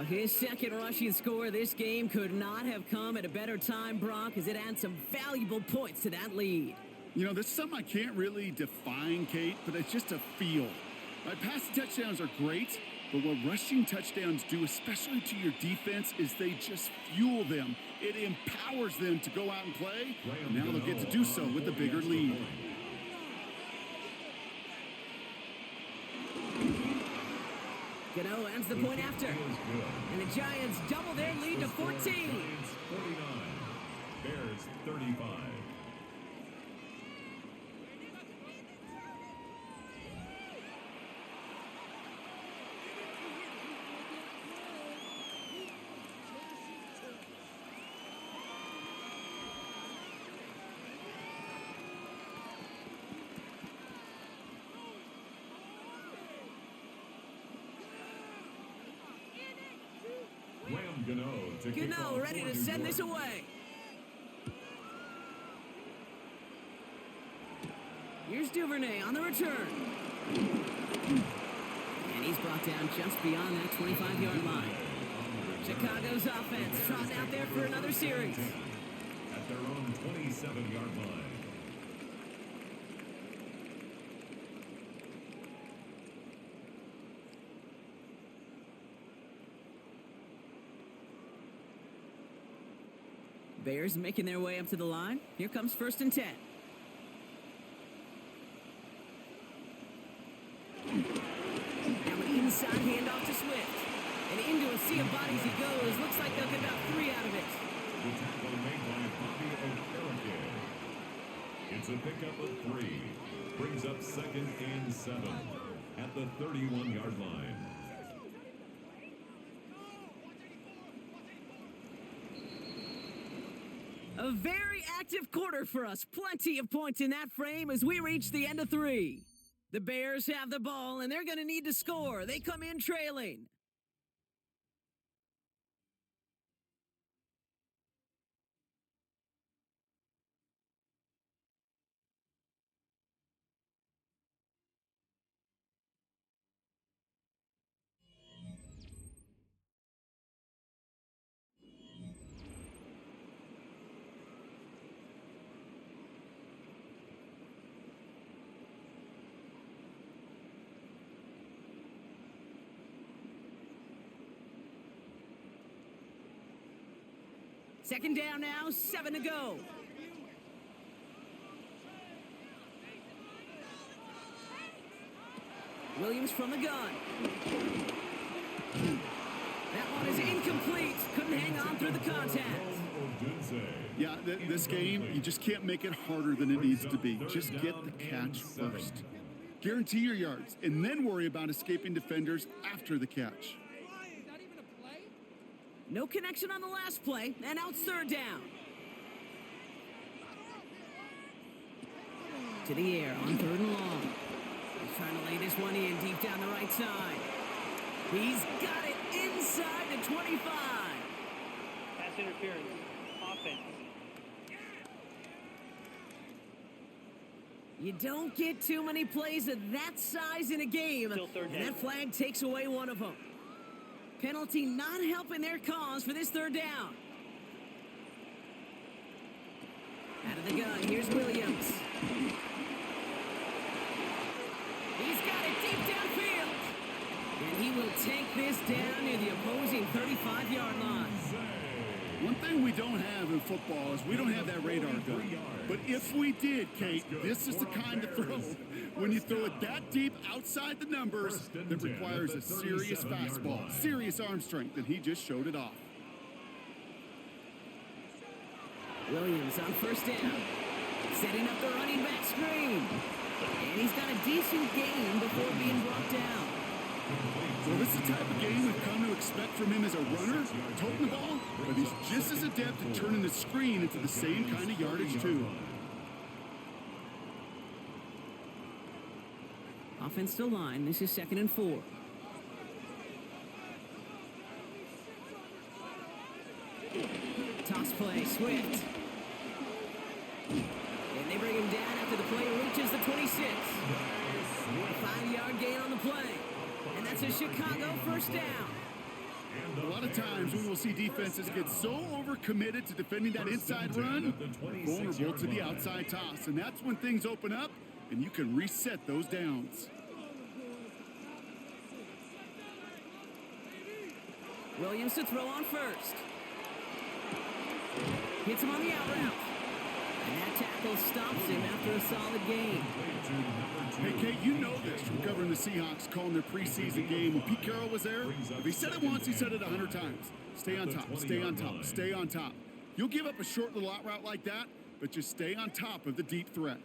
His second rushing score this game could not have come at a better time, Brock, as it adds some valuable points to that lead. You know, there's something I can't really define, Kate, but it's just a feel. Right, passing touchdowns are great, but what rushing touchdowns do, especially to your defense, is they just fuel them. It empowers them to go out and play, and now they'll get to do so with a bigger lead. Gano ends the point after. And the Giants double their lead to 14. Giants 49, Bears 35. Gano ready to send this away. Here's Duvernay on the return. And he's brought down just beyond that 25-yard line. Chicago's offense trotting out there for another series. At their own 27-yard line. Bears making their way up to the line. Here comes first and 10. Now an inside handoff to Swift. And into a sea of bodies he goes. Looks like they'll get about 3 out of it. The tackle made by Bobby Okereke. It's a pickup of 3. Brings up 2nd and 7 at the 31-yard line. A very active quarter for us. Plenty of points in that frame as we reach the end of 3. The Bears have the ball, and they're going to need to score. They come in trailing. Second down now, 7 to go. Williams from the gun. That one is incomplete. Couldn't hang on through the contact. Yeah, this game, you just can't make it harder than it needs to be. Just get the catch first. Guarantee your yards, and then worry about escaping defenders after the catch. No connection on the last play, and now it's third down. To the air on 3rd and long. He's trying to lay this one in deep down the right side. He's got it inside the 25. Pass interference. Offense. You don't get too many plays of that size in a game, Still third down. and that flag takes away one of them. Penalty not helping their cause for this third down. Out of the gun, here's Williams. He's got it deep downfield. And he will take this down near the opposing 35-yard line. One thing we don't have in football is we don't have that radar gun. But if we did, Kate, this is the kind of throw. When you throw it that deep outside the numbers, that requires a serious fastball, serious arm strength, and he just showed it off. Williams on first down. Setting up the running back screen. And he's got a decent gain before being brought down. Well, this is the type of game we've come to expect from him as a runner, toting the ball, but he's just as adept at turning the screen into the same kind of yardage, too. Offense still line. This is 2nd and 4. Toss play, Swift. And they bring him down after the play reaches the 26. A 5-yard gain on the play. And that's a Chicago first down. A lot of times we will see defenses get so overcommitted to defending that inside run, vulnerable to the outside toss. And that's when things open up and you can reset those downs. Williams to throw on first. Hits him on the out route. And that tackle stops him after a solid gain. Hey, Kate, you know this from covering the Seahawks, calling their preseason game. When Pete Carroll was there, if he said it once, he said it 100 times. Stay on top, stay on top, stay on top. You'll give up a short little out route like that, but just stay on top of the deep threat.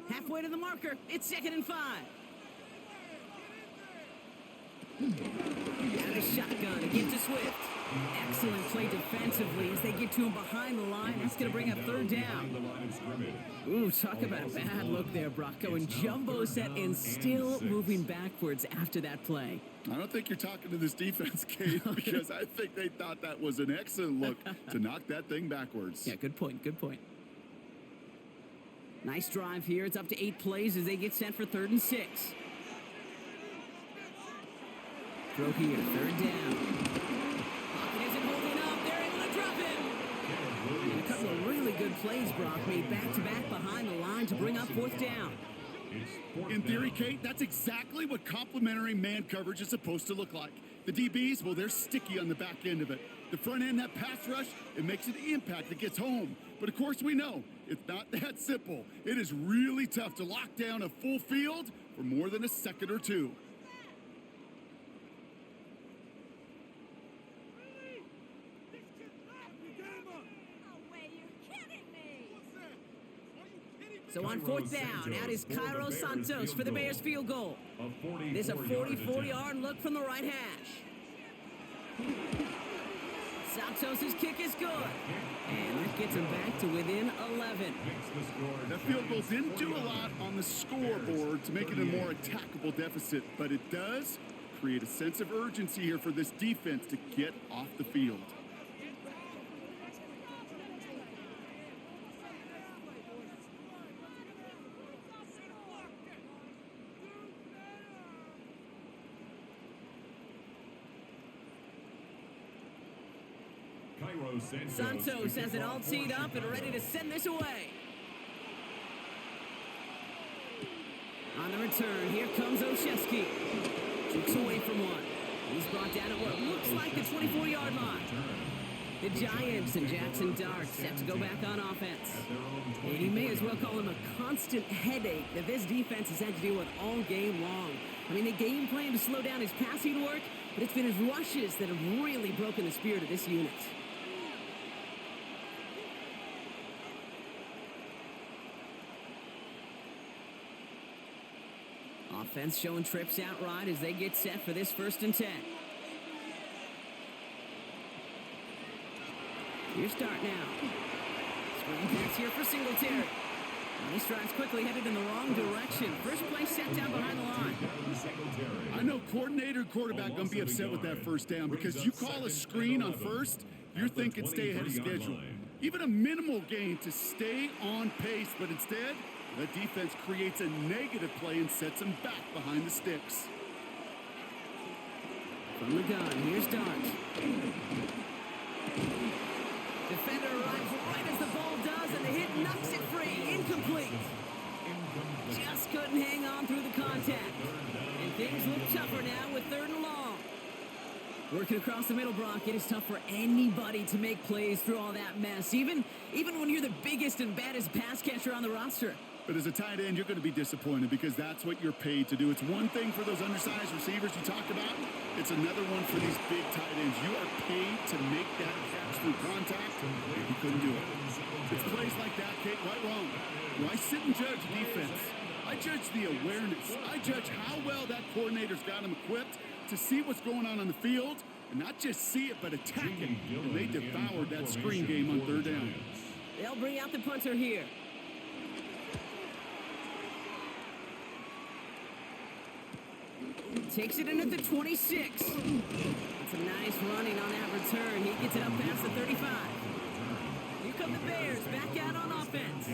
Halfway to the marker. It's 2nd and 5. Out of shotgun again to Swift. Excellent play defensively as they get to him behind the line. That's going to bring up 3rd down. Ooh, talk about a bad look there, Brock. Going jumbo set and still moving backwards after that play. I don't think you're talking to this defense, Kate, because I think they thought that was an excellent look to knock that thing backwards. Yeah, good point, good point. Nice drive here. It's up to 8 plays as they get set for 3rd and 6. Throw here, 3rd down. Pocket isn't holding up. They're able to drop him. And a couple of really good plays, Brock, made back-to-back behind the line to bring up 4th down. In theory, Kate, that's exactly what complementary man coverage is supposed to look like. The DBs, well, they're sticky on the back end of it. The front end, that pass rush, it makes an impact that gets home. But of course we know, it's not that simple. It is really tough to lock down a full field for more than a second or two. So on 4th down, out is Cairo Santos for the Bears field goal. There's a 40-yard look from the right hash. Santos' kick is good. And that gets him back to within 11. That field goal didn't do a lot on the scoreboard to make it a more attackable deficit, but it does create a sense of urgency here for this defense to get off the field. Santos has it all teed up and ready to send this away. On the return, here comes Olszewski. Jukes away from one. He's brought down at what looks like the 24-yard line. The Giants and Jackson Dart set to go back on offense. And you may as well call him a constant headache that this defense has had to deal with all game long. I mean, they game plan to slow down his passing work, but it's been his rushes that have really broken the spirit of this unit. Offense showing trips out right as they get set for this 1st and 10. Here's start now. Screen pass here for Singletary. And he strides quickly, headed in the wrong direction. First play set down behind the line. I know coordinator and quarterback going to be upset with that 1st down because you call a screen on first, you're thinking stay ahead of schedule. Even a minimal gain to stay on pace, but instead, the defense creates a negative play and sets him back behind the sticks. From the gun, here's Dart. Defender arrives right as the ball does, and the hit knocks it free. Incomplete. Just couldn't hang on through the contact. And things look tougher now with 3rd and long. Working across the middle, Brock, it is tough for anybody to make plays through all that mess, even when you're the biggest and baddest pass catcher on the roster. But as a tight end, you're going to be disappointed because that's what you're paid to do. It's one thing for those undersized receivers you talked about. It's another one for these big tight ends. You are paid to make that catch through contact, and you couldn't do it. It's plays like that, Kate, right wrong. Why sit and judge defense? I judge the awareness. I judge how well that coordinator's got him equipped to see what's going on the field, and not just see it, but attack it. And they devoured that screen game on third down. They'll bring out the punter here. Takes it in at the 26. It's a nice running on that return. He gets it up past the 35. Here come the Bears back out on offense.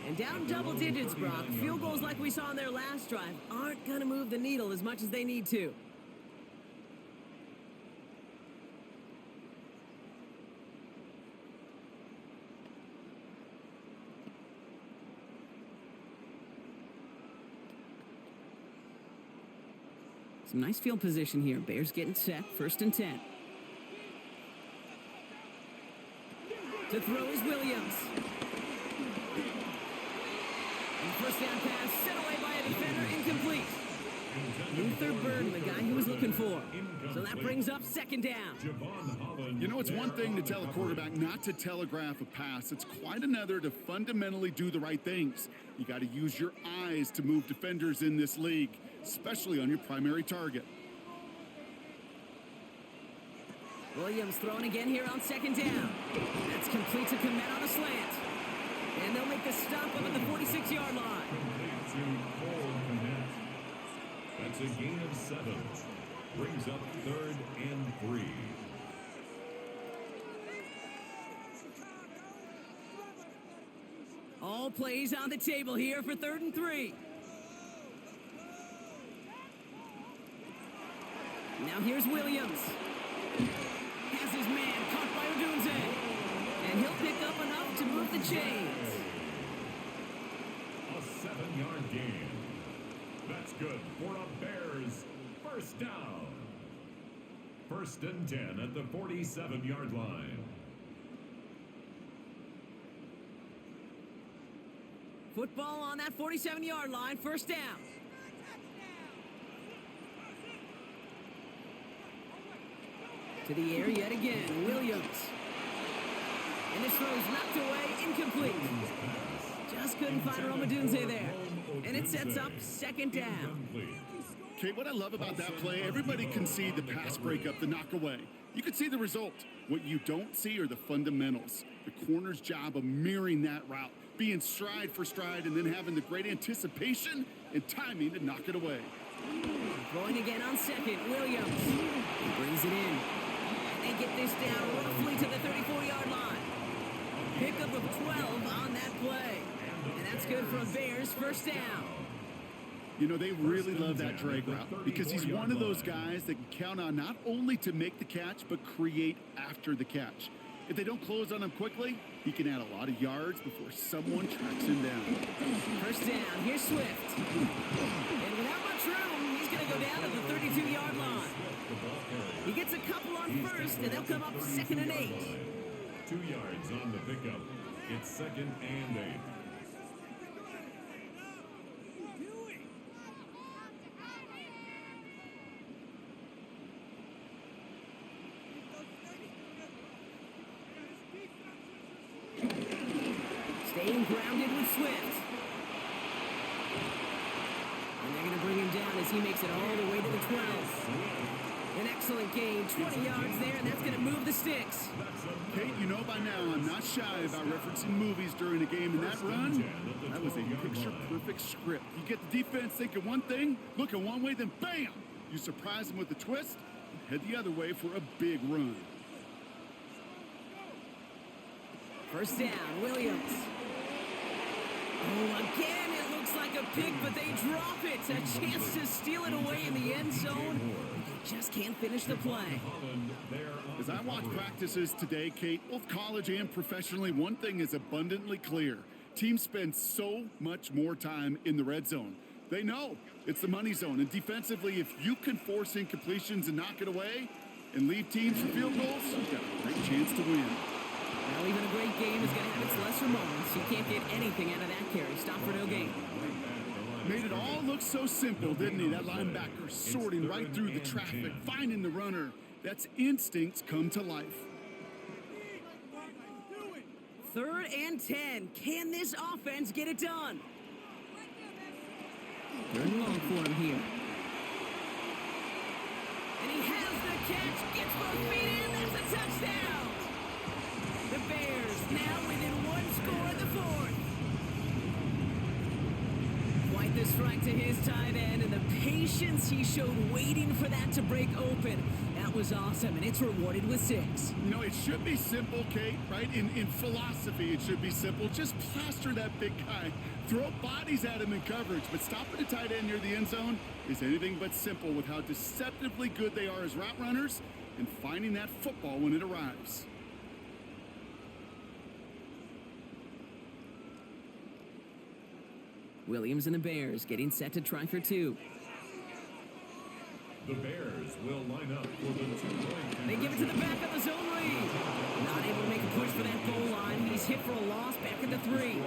And down double digits, Brock. Field goals like we saw on their last drive aren't going to move the needle as much as they need to. Some nice field position here. Bears getting set. 1st and 10. To throw is Williams. And the first down pass sent away by a defender, incomplete. Luther Burden, the guy he was looking for. So that brings up 2nd down. You know, it's one thing to tell a quarterback not to telegraph a pass. It's quite another to fundamentally do the right things. You got to use your eyes to move defenders in this league, especially on your primary target. Williams throwing again here on 2nd down. That's complete to Komet on a slant. And they'll make the stop up at the 46-yard line. That's a gain of 7. Brings up 3rd and 3. All plays on the table here for 3rd and 3. Now here's Williams. Has his man caught by Odunze. And he'll pick up enough to move the chains. A 7-yard gain. That's good for a Bears 1st down. 1st and 10 at the 47-yard line. Football on that 47-yard line. 1st down. To the air yet again. Williams. And this throw is knocked away. Incomplete. Just couldn't find Romadunze there. And it sets up 2nd down. Kate, what I love about that play, everybody can see the pass breakup, the knockaway. You can see the result. What you don't see are the fundamentals. The corner's job of mirroring that route, being stride for stride, and then having the great anticipation and timing to knock it away. Throwing again on 2nd. Williams. He brings it in. And they get this down roughly to the 34-yard line. Pickup of 12 on that play. And that's good for a Bears 1st down. You know, they really love that drag route because he's one of those guys that can count on not only to make the catch, but create after the catch. If they don't close on him quickly, he can add a lot of yards before someone tracks him down. 1st down, here's Swift. And without much room, he's going to go down to the 32-yard line. He gets a couple on 1st, and they'll come up 2nd and 8. 2 yards on the pickup. It's 2nd and 8. Staying grounded with Swift. And they're going to bring him down as he makes it all the way to the 12. An excellent gain, 20 yards there, and that's going to move the sticks. Kate, you know by now I'm not shy about referencing movies during a game, and that run, that was a picture-perfect script. You get the defense thinking one thing, looking one way, then bam! You surprise them with a twist, and head the other way for a big run. 1st down, Williams. Oh, again, it looks like a pick, but they drop it. A chance to steal it away in the end zone. They just can't finish the play. As I watch practices today, Kate, both college and professionally, one thing is abundantly clear. Teams spend so much more time in the red zone. They know it's the money zone. And defensively, if you can force incompletions and knock it away and leave teams for field goals, you've got a great chance to win. Now even a great game is going to have its lesser moments. You can't get anything out of that carry. Stop for no gain. Made it all look so simple, didn't he? That linebacker sorting right through the traffic, finding the runner. That's instincts come to life. 3rd and 10. Can this offense get it done? 3rd and long for him here. And he has the catch. Gets both feet in. That's a touchdown. The Bears now within 1 score in the 4th. Quite the strike to his tight end, and the patience he showed waiting for that to break open. That was awesome, and it's rewarded with 6. You know, it should be simple, Kate, right? In philosophy, it should be simple. Just plaster that big guy. Throw bodies at him in coverage, but stopping a tight end near the end zone is anything but simple with how deceptively good they are as route runners and finding that football when it arrives. Williams and the Bears getting set to try for 2. The Bears will line up for the 2-point. They give it to the back of the zone read. Not able to make a push for that goal line. He's hit for a loss back at the 3.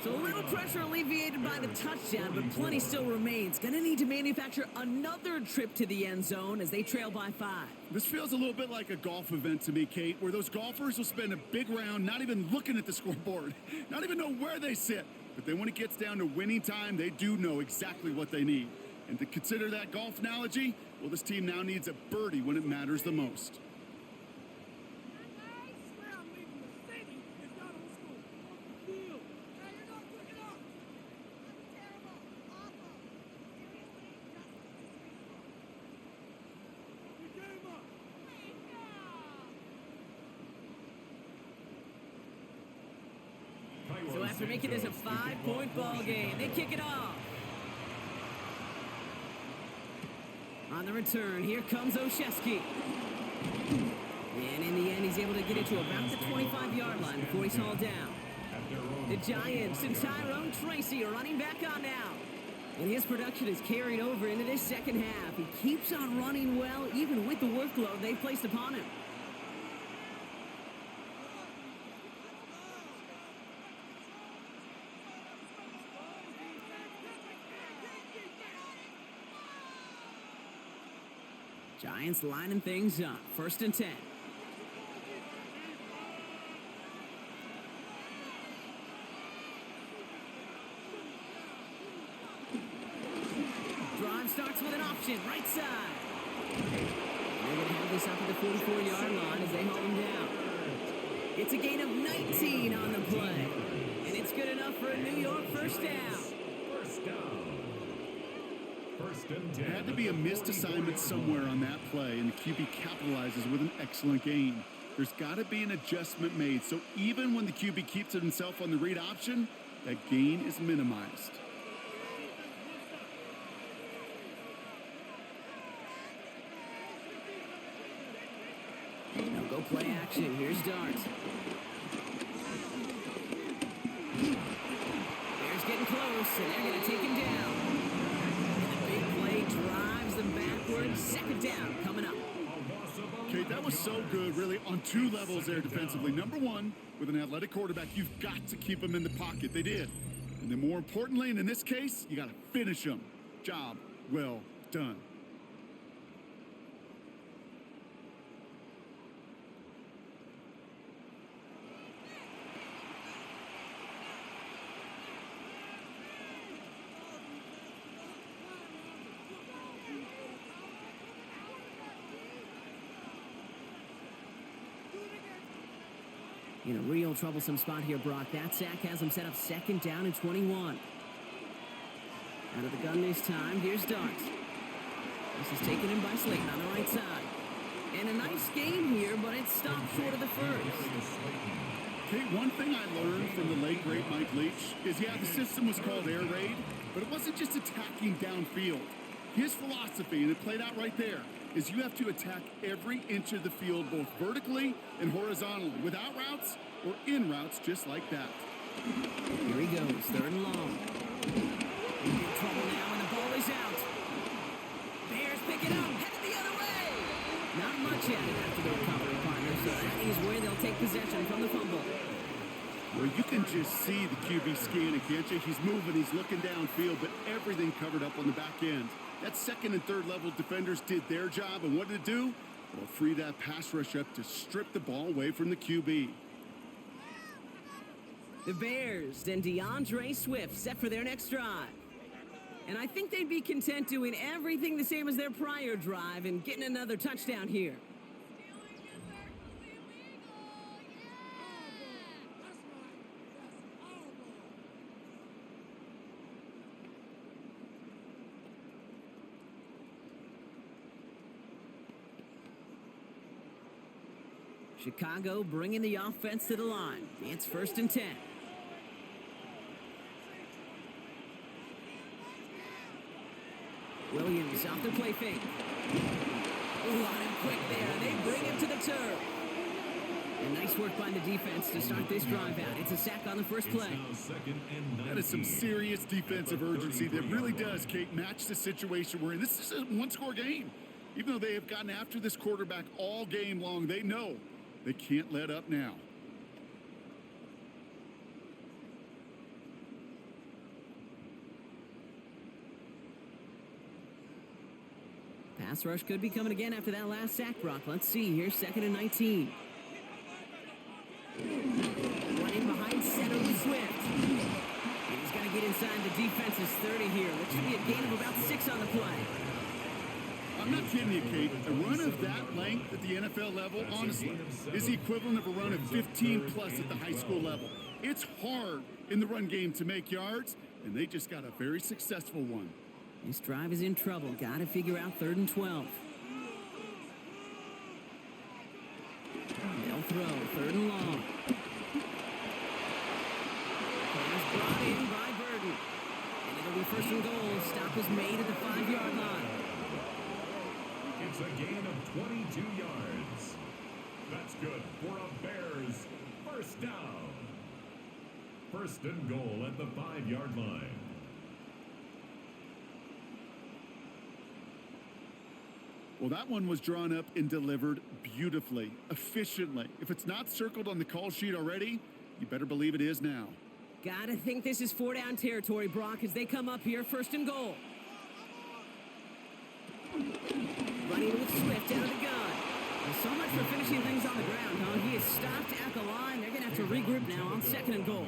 So a little pressure alleviated by the touchdown, but plenty still remains. Gonna need to manufacture another trip to the end zone as they trail by 5. This feels a little bit like a golf event to me, Kate, where those golfers will spend a big round not even looking at the scoreboard, not even know where they sit. But then when it gets down to winning time, they do know exactly what they need. And to consider that golf analogy, well, this team now needs a birdie when it matters the most. So after making this a 5-point ball game, they kick it off. On the return, here comes Olszewski. And in the end, he's able to get it to about the 25-yard line before he's hauled down. The Giants and Tyrone Tracy are running back on now. And his production is carried over into this second half. He keeps on running well, even with the workload they've placed upon him. Giants lining things up. 1st and 10. Drive starts with an option. Right side. They're going to have this up at the 44-yard line as they haul him down. It's a gain of 19 on the play. And it's good enough for a New York first down. First down. 1st and 10. There had to be a missed assignment somewhere on that play, and the QB capitalizes with an excellent gain. There's got to be an adjustment made, so even when the QB keeps it himself on the read option, that gain is minimized. Now go play action. Here's Dart. Bears getting close, and they're going to take him down. Drives them backwards. 2nd down coming up. Kate, that was so good, really, on 2 levels there defensively. Number 1, with an athletic quarterback, you've got to keep him in the pocket. They did. And then more importantly, and in this case, you got to finish him. Job well done. In a real troublesome spot here, Brock. That sack has him set up 2nd down and 21. Out of the gun this time. Here's Dart. This is taken in by Slayton on the right side. And a nice game here, but it's stopped short of the 1st. Kate, one thing I learned from the late, great Mike Leach is, yeah, the system was called air raid, but it wasn't just attacking downfield. His philosophy, and it played out right there, is you have to attack every inch of the field, both vertically and horizontally, without routes or in routes just like that. Here he goes, 3rd and long. In big trouble now, and the ball is out. Bears pick it up, headed the other way. Not much yet after the recovery, partner, so that is where they'll take possession from the Well, you can just see the QB scanning, can't you? He's moving, he's looking downfield, but everything covered up on the back end. That second and third level defenders did their job, and what did it do? Well, free that pass rush up to strip the ball away from the QB. The Bears and DeAndre Swift set for their next drive. And I think they'd be content doing everything the same as their prior drive and getting another touchdown here. Chicago bringing the offense to the line. It's 1st and 10. Williams off the play fake. Ooh, on him quick there. They bring him to the turf. And nice work by the defense to start this drive out. It's a sack on the first play. That is some serious defensive urgency that really does, Kate, match the situation we're in. This is a one-score game. Even though they have gotten after this quarterback all game long, they know they can't let up now. Pass rush could be coming again after that last sack, Brock. Let's see here, 2nd and 19. Running behind center with Swift. And he's got to get inside the defense's 30 here. That should be a gain of about 6 on the play. I'm not kidding you, Kate. A run of that length at the NFL level, honestly, is the equivalent of a run of 15-plus at the high school level. It's hard in the run game to make yards, and they just got a very successful one. This drive is in trouble. Got to figure out 3rd and 12. They'll throw 3rd and long. Pass brought in by Burden. And it'll be 1st and goal. Stop is made at the 5-yard line. It's a gain of 22 yards. That's good for a Bears 1st down. 1st and goal at the 5-yard line. Well, that one was drawn up and delivered beautifully, efficiently. If it's not circled on the call sheet already, you better believe it is now. Gotta think this is 4-down territory, Brock, as they come up here, 1st and goal. Running with Swift out of the gun. Well, so much for finishing things on the ground, huh? He is stopped at the line. They're going to have to regroup now on 2nd and goal.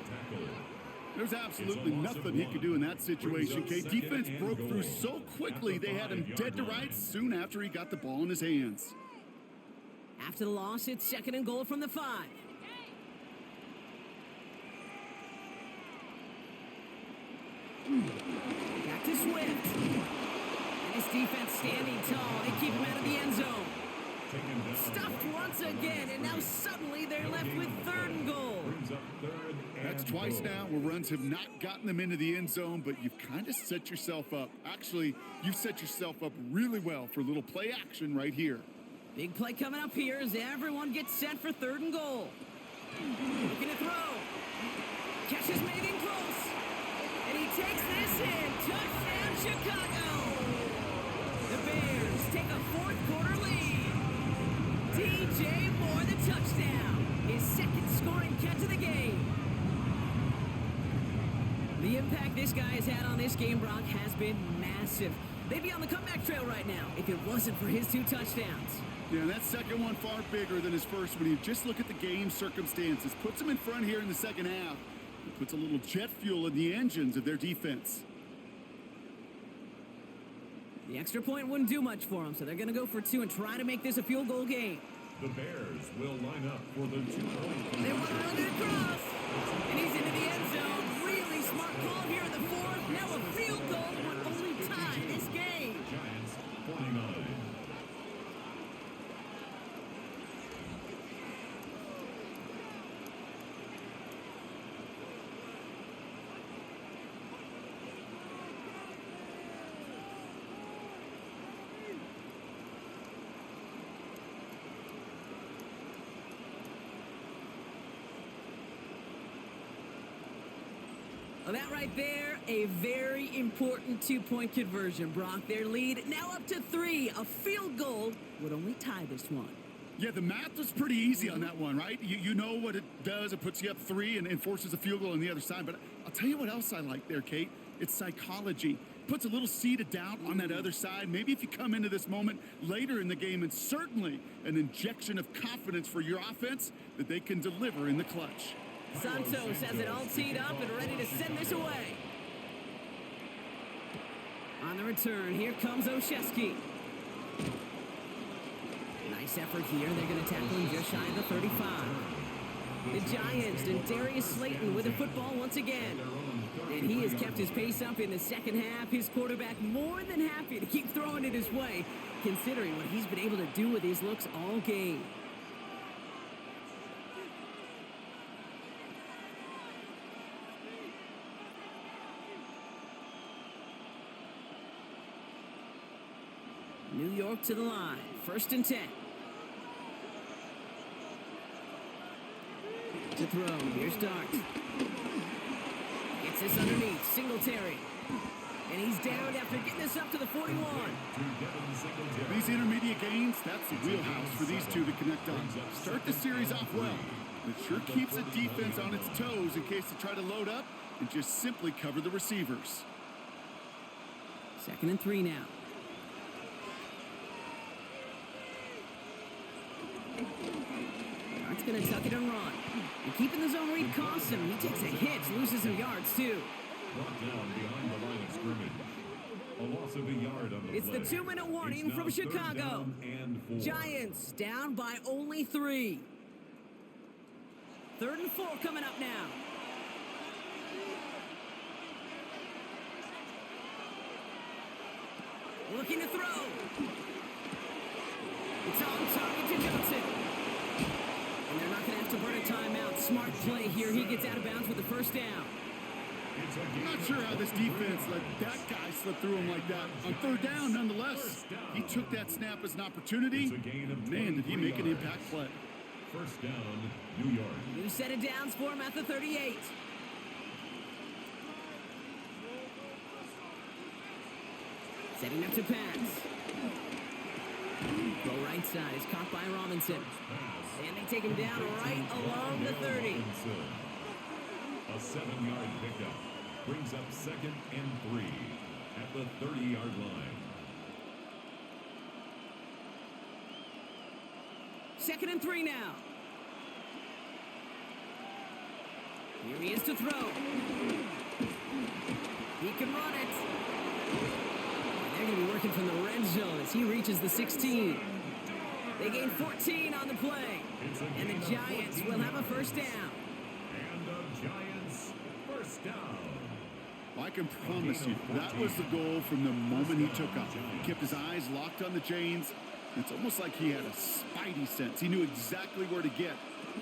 There's absolutely nothing he could do in that situation, Kate. Defense broke through so quickly, they had him dead to rights soon after he got the ball in his hands. After the loss, it's 2nd and goal from the 5. Back to Swift. And his defense standing tall. They keep him out of the end zone. Stuffed once again, and now suddenly they're left with 3rd and goal. That's twice now where runs have not gotten them into the end zone, but you've kind of set yourself up. Actually, you've set yourself up really well for a little play action right here. Big play coming up here as everyone gets set for 3rd and goal. Looking to throw. Catch is made in close. And he takes this in. Touchdown, Chicago. The Bears take a 4th quarter lead. DJ Moore, the touchdown. His 2nd scoring catch of the game. The impact this guy has had on this game, Brock, has been massive. They'd be on the comeback trail right now if it wasn't for his 2 touchdowns. Yeah, that second one far bigger than his first when you just look at the game circumstances. Puts them in front here in the second half. It puts a little jet fuel in the engines of their defense. The extra point wouldn't do much for them, so they're going to go for 2 and try to make this a field goal game. The Bears will line up for the 2-point. They want to run it across. And he's into the end zone. Really smart call here in the 4th. Now a field goal would only tie this game. Giants 49. Well, that right there, a very important 2-point conversion, Brock. Their lead now up to 3. A field goal would only tie this one. Yeah, the math was pretty easy on that one, right? You know what it does. It puts you up 3 and forces a field goal on the other side. But I'll tell you what else I like there, Kate. It's psychology. Puts a little seed of doubt on that other side. Maybe if you come into this moment later in the game, and certainly an injection of confidence for your offense that they can deliver in the clutch. Santos has it all teed up and ready to send this away. On the return, here comes Olszewski. Nice effort here. They're going to tackle him just shy of the 35. The Giants and Darius Slayton with the football once again. And he has kept his pace up in the second half. His quarterback more than happy to keep throwing it his way, considering what he's been able to do with his looks all game. New York to the line. 1st and 10. To throw. Here's Dart. Gets this underneath. Singletary. And he's down after getting this up to the 41. These intermediate gains, that's the wheelhouse for these two to connect on. Start the series off well. It sure keeps the defense on its toes in case they try to load up and just simply cover the receivers. 2nd and 3 now. Dart's going to tuck it and run. And keeping the zone read costs him. He takes a hit, loses some yards too. Brought down behind the line of scrimmage. A loss of a yard on the It's play. the 2-minute warning from Chicago. Giants down by only 3. 3rd and 4 coming up now. Looking to throw. It's on target to Johnson. And they're not going to have to burn a timeout. Smart play here. He gets out of bounds with the 1st down. I'm not sure how this defense let that guy slip through him like that. On 3rd down, nonetheless, he took that snap as an opportunity. Man, did he make an impact play. 1st down, New York. New set of downs for him at the 38. Setting up to pass. Go right side is caught by Robinson. And they take him down right along the 30. A 7-yard pickup brings up 2nd and 3 at the 30-yard line. 2nd and 3 now. Here he is to throw. He can run it. And they're going to be working from the red zone as he reaches the 16. They gain 14 on the play. And the Giants will have a 1st down. And the Giants' 1st down. I can promise you, that was the goal from the moment he took off. He kept his eyes locked on the chains. It's almost like he had a spidey sense. He knew exactly where to get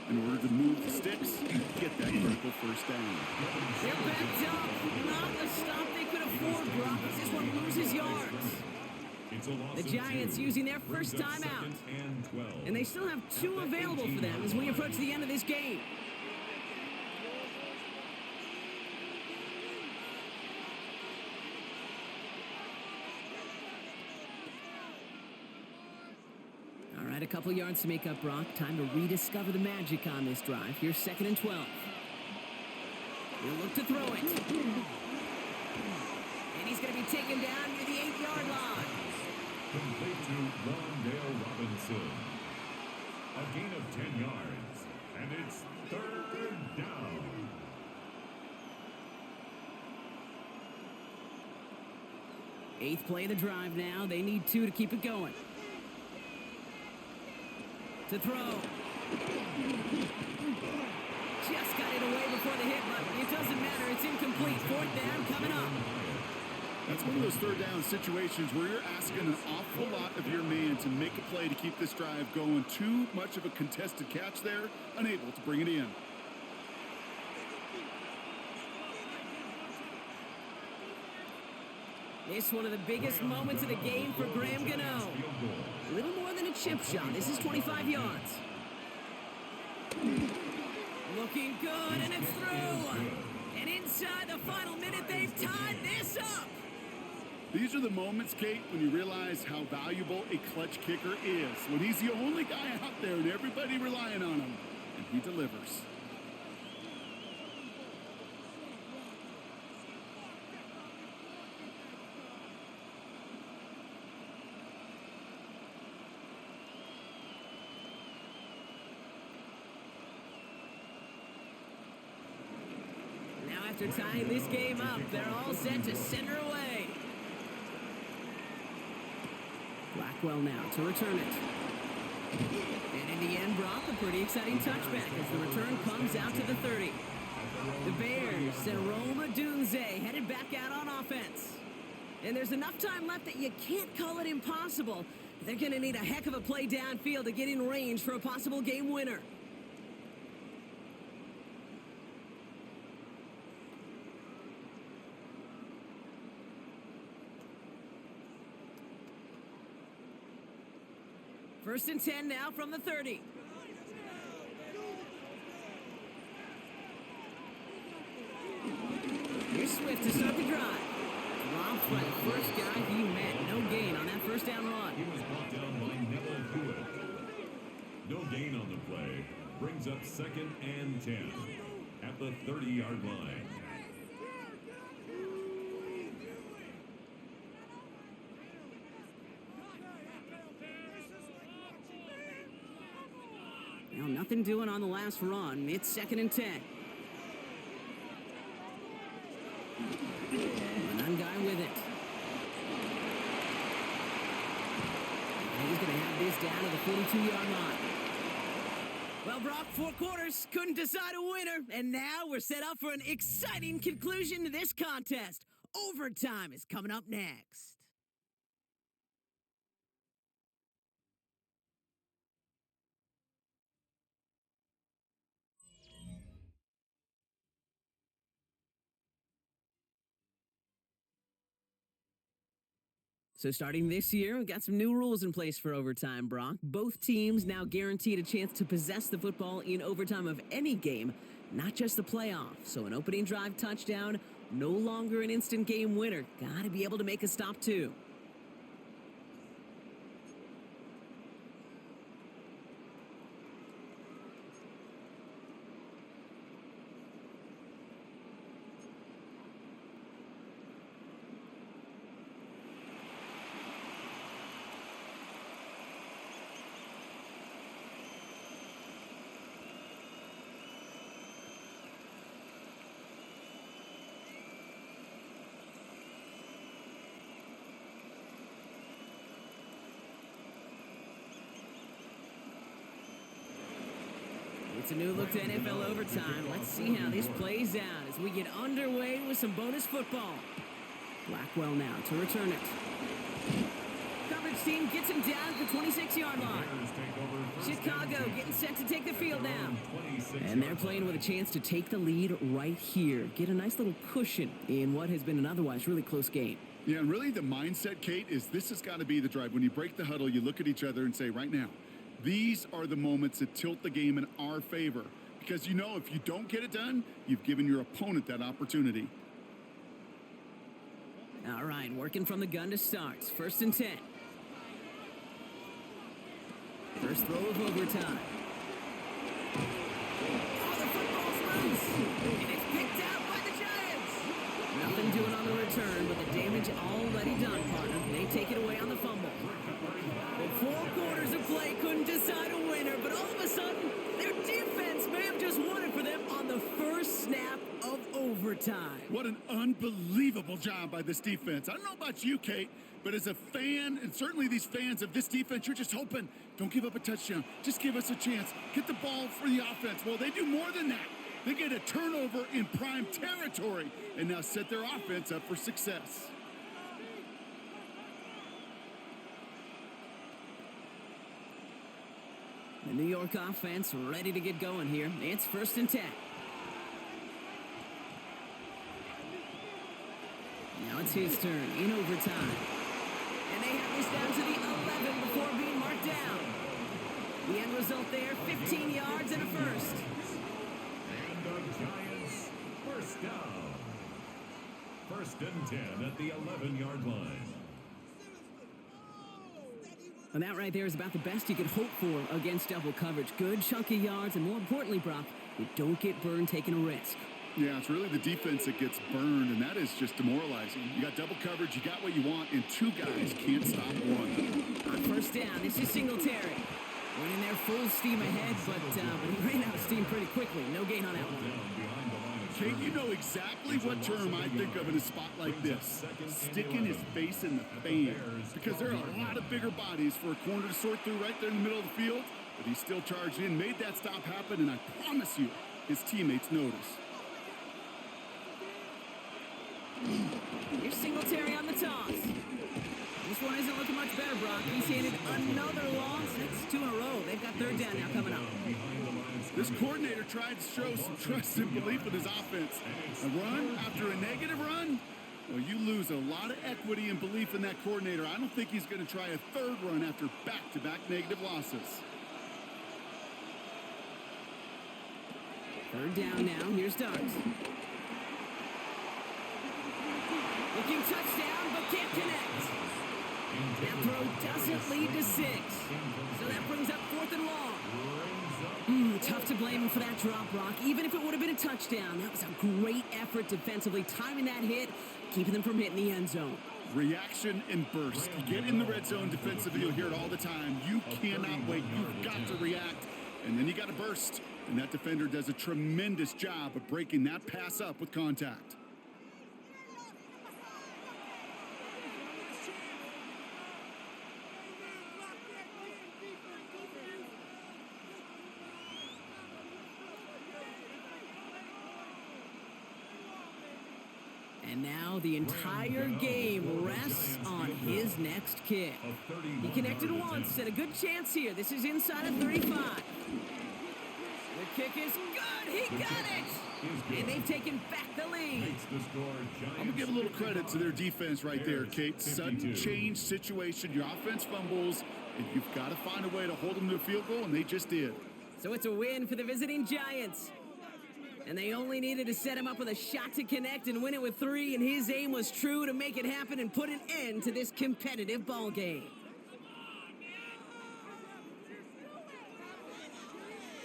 in order to move the sticks and get that critical 1st down. They're backed up. Not the stop they could afford, Brock. This one loses yards. The Giants using their 1st timeout. And they still have 2 available for them as we approach the end of this game. All right, a couple yards to make up, Brock. Time to rediscover the magic on this drive. Here's 2nd and 12. He'll look to throw it. And he's going to be taken down near the 8-yard line. Complete to Rondale Robinson. A gain of 10 yards. And it's 3rd down. Eighth play of the drive now. They need 2 to keep it going. To throw. Just got it away before the hit, but it doesn't matter. It's incomplete. 4th down coming up. That's one of those 3rd down situations where you're asking an awful lot of your man to make a play to keep this drive going. Too much of a contested catch there, unable to bring it in. This one of the biggest moments of the game for Graham Gano. A little more than a chip shot. This is 25 yards. Looking good, and it's through. And inside the final minute, they've tied this up. These are the moments, Kate, when you realize how valuable a clutch kicker is. When he's the only guy out there and everybody relying on him, and he delivers. After tying this game up, they're all set to send her away. Blackwell now to return it. And in the end, Brock, a pretty exciting touchback as the return comes out to the 30. The Bears send Roma Dunze headed back out on offense. And there's enough time left that you can't call it impossible. They're going to need a heck of a play downfield to get in range for a possible game winner. First and 10 now from the 30. Here's Swift to start the drive. Dropped by the first guy he met. No gain on that first down run. He was brought down by Neville Hewitt. No gain on the play. Brings up 2nd and 10 at the 30-yard line. Well, nothing doing on the last run. It's 2nd and 10. One guy with it. And he's going to have this down to the 42-yard line. Well, Brock, 4 quarters couldn't decide a winner, and now we're set up for an exciting conclusion to this contest. Overtime is coming up next. So starting this year, we've got some new rules in place for overtime, Brock. Both teams now guaranteed a chance to possess the football in overtime of any game, not just the playoffs. So an opening drive touchdown, no longer an instant game winner. Got to be able to make a stop, too. It's a new look to NFL overtime. Let's see how this plays out as we get underway with some bonus football. Blackwell now to return it. Coverage team gets him down at the 26-yard line. Chicago getting set to take the field now. And they're playing with a chance to take the lead right here. Get a nice little cushion in what has been an otherwise really close game. Yeah, and really the mindset, Kate, is this has got to be the drive. When you break the huddle, you look at each other and say, right now, these are the moments that tilt the game in our favor. Because you know if you don't get it done, you've given your opponent that opportunity. All right, working from the gun to start. 1st and 10. First throw of overtime. Oh, the football's loose. And it's picked out by the Giants. Nothing doing on the return, but the damage already done, partner. They take it away on the fumble. Well, 4 quarters of play couldn't decide a winner, but all of a sudden, their defense may have just won it for them on the first snap of overtime. What an unbelievable job by this defense. I don't know about you, Kate, but as a fan, and certainly these fans of this defense, you're just hoping, don't give up a touchdown. Just give us a chance. Get the ball for the offense. Well, they do more than that. They get a turnover in prime territory and now set their offense up for success. The New York offense ready to get going here. It's 1st and 10. Now it's his turn in overtime. And they have this down to the 11 before being marked down. The end result there, 15 yards and a first. And the Giants first down. First and 10 at the 11-yard line. And that right there is about the best you could hope for against double coverage. Good chunky yards, and more importantly, Brock, you don't get burned taking a risk. Yeah, it's really the defense that gets burned, and that is just demoralizing. You got double coverage, you got what you want, and two guys can't stop one. On first down, this is Singletary. Went in there full steam ahead, but he ran out of steam pretty quickly. No gain on that one. Kate, you know exactly what term I think of in a spot like this. Sticking his face in the fan. Because there are a lot of bigger bodies for a corner to sort through right there in the middle of the field. But he still charged in, made that stop happen, and I promise you, his teammates notice. Here's Singletary on the toss. This one isn't looking much better, Brock. He's handed another loss. That's 2 in a row. They've got third down now coming up. This coordinator tried to show some trust and belief in his offense. A run after a negative run? Well, you lose a lot of equity and belief in that coordinator. I don't think he's going to try a third run after back-to-back negative losses. Third down now. Here's Darts. Looking touchdown, but can't connect. That throw doesn't lead to 6. So that brings up 4th and long. Tough to blame him for that drop, Brock. Even if it would have been a touchdown, that was a great effort defensively, timing that hit, keeping them from hitting the end zone. Reaction and burst. You get in the red zone defensively, you'll hear it all the time. You cannot wait. You've got to react, and then you got to burst. And that defender does a tremendous job of breaking that pass up with contact. And now the entire game rests on his next kick. He connected once, and a good chance here. This is inside of 35. The kick is good. He got it. And they've taken back the lead. I'm going to give a little credit to their defense right there, Kate. Sudden change situation. Your offense fumbles, and you've got to find a way to hold them to a field goal, and they just did. So it's a win for the visiting Giants. And they only needed to set him up with a shot to connect and win it with 3, and his aim was true to make it happen and put an end to this competitive ball game.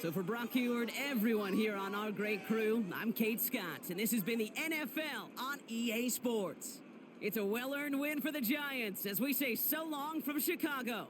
So for Brock Heward, everyone here on our great crew, I'm Kate Scott, and this has been the NFL on EA Sports. It's a well-earned win for the Giants as we say so long from Chicago.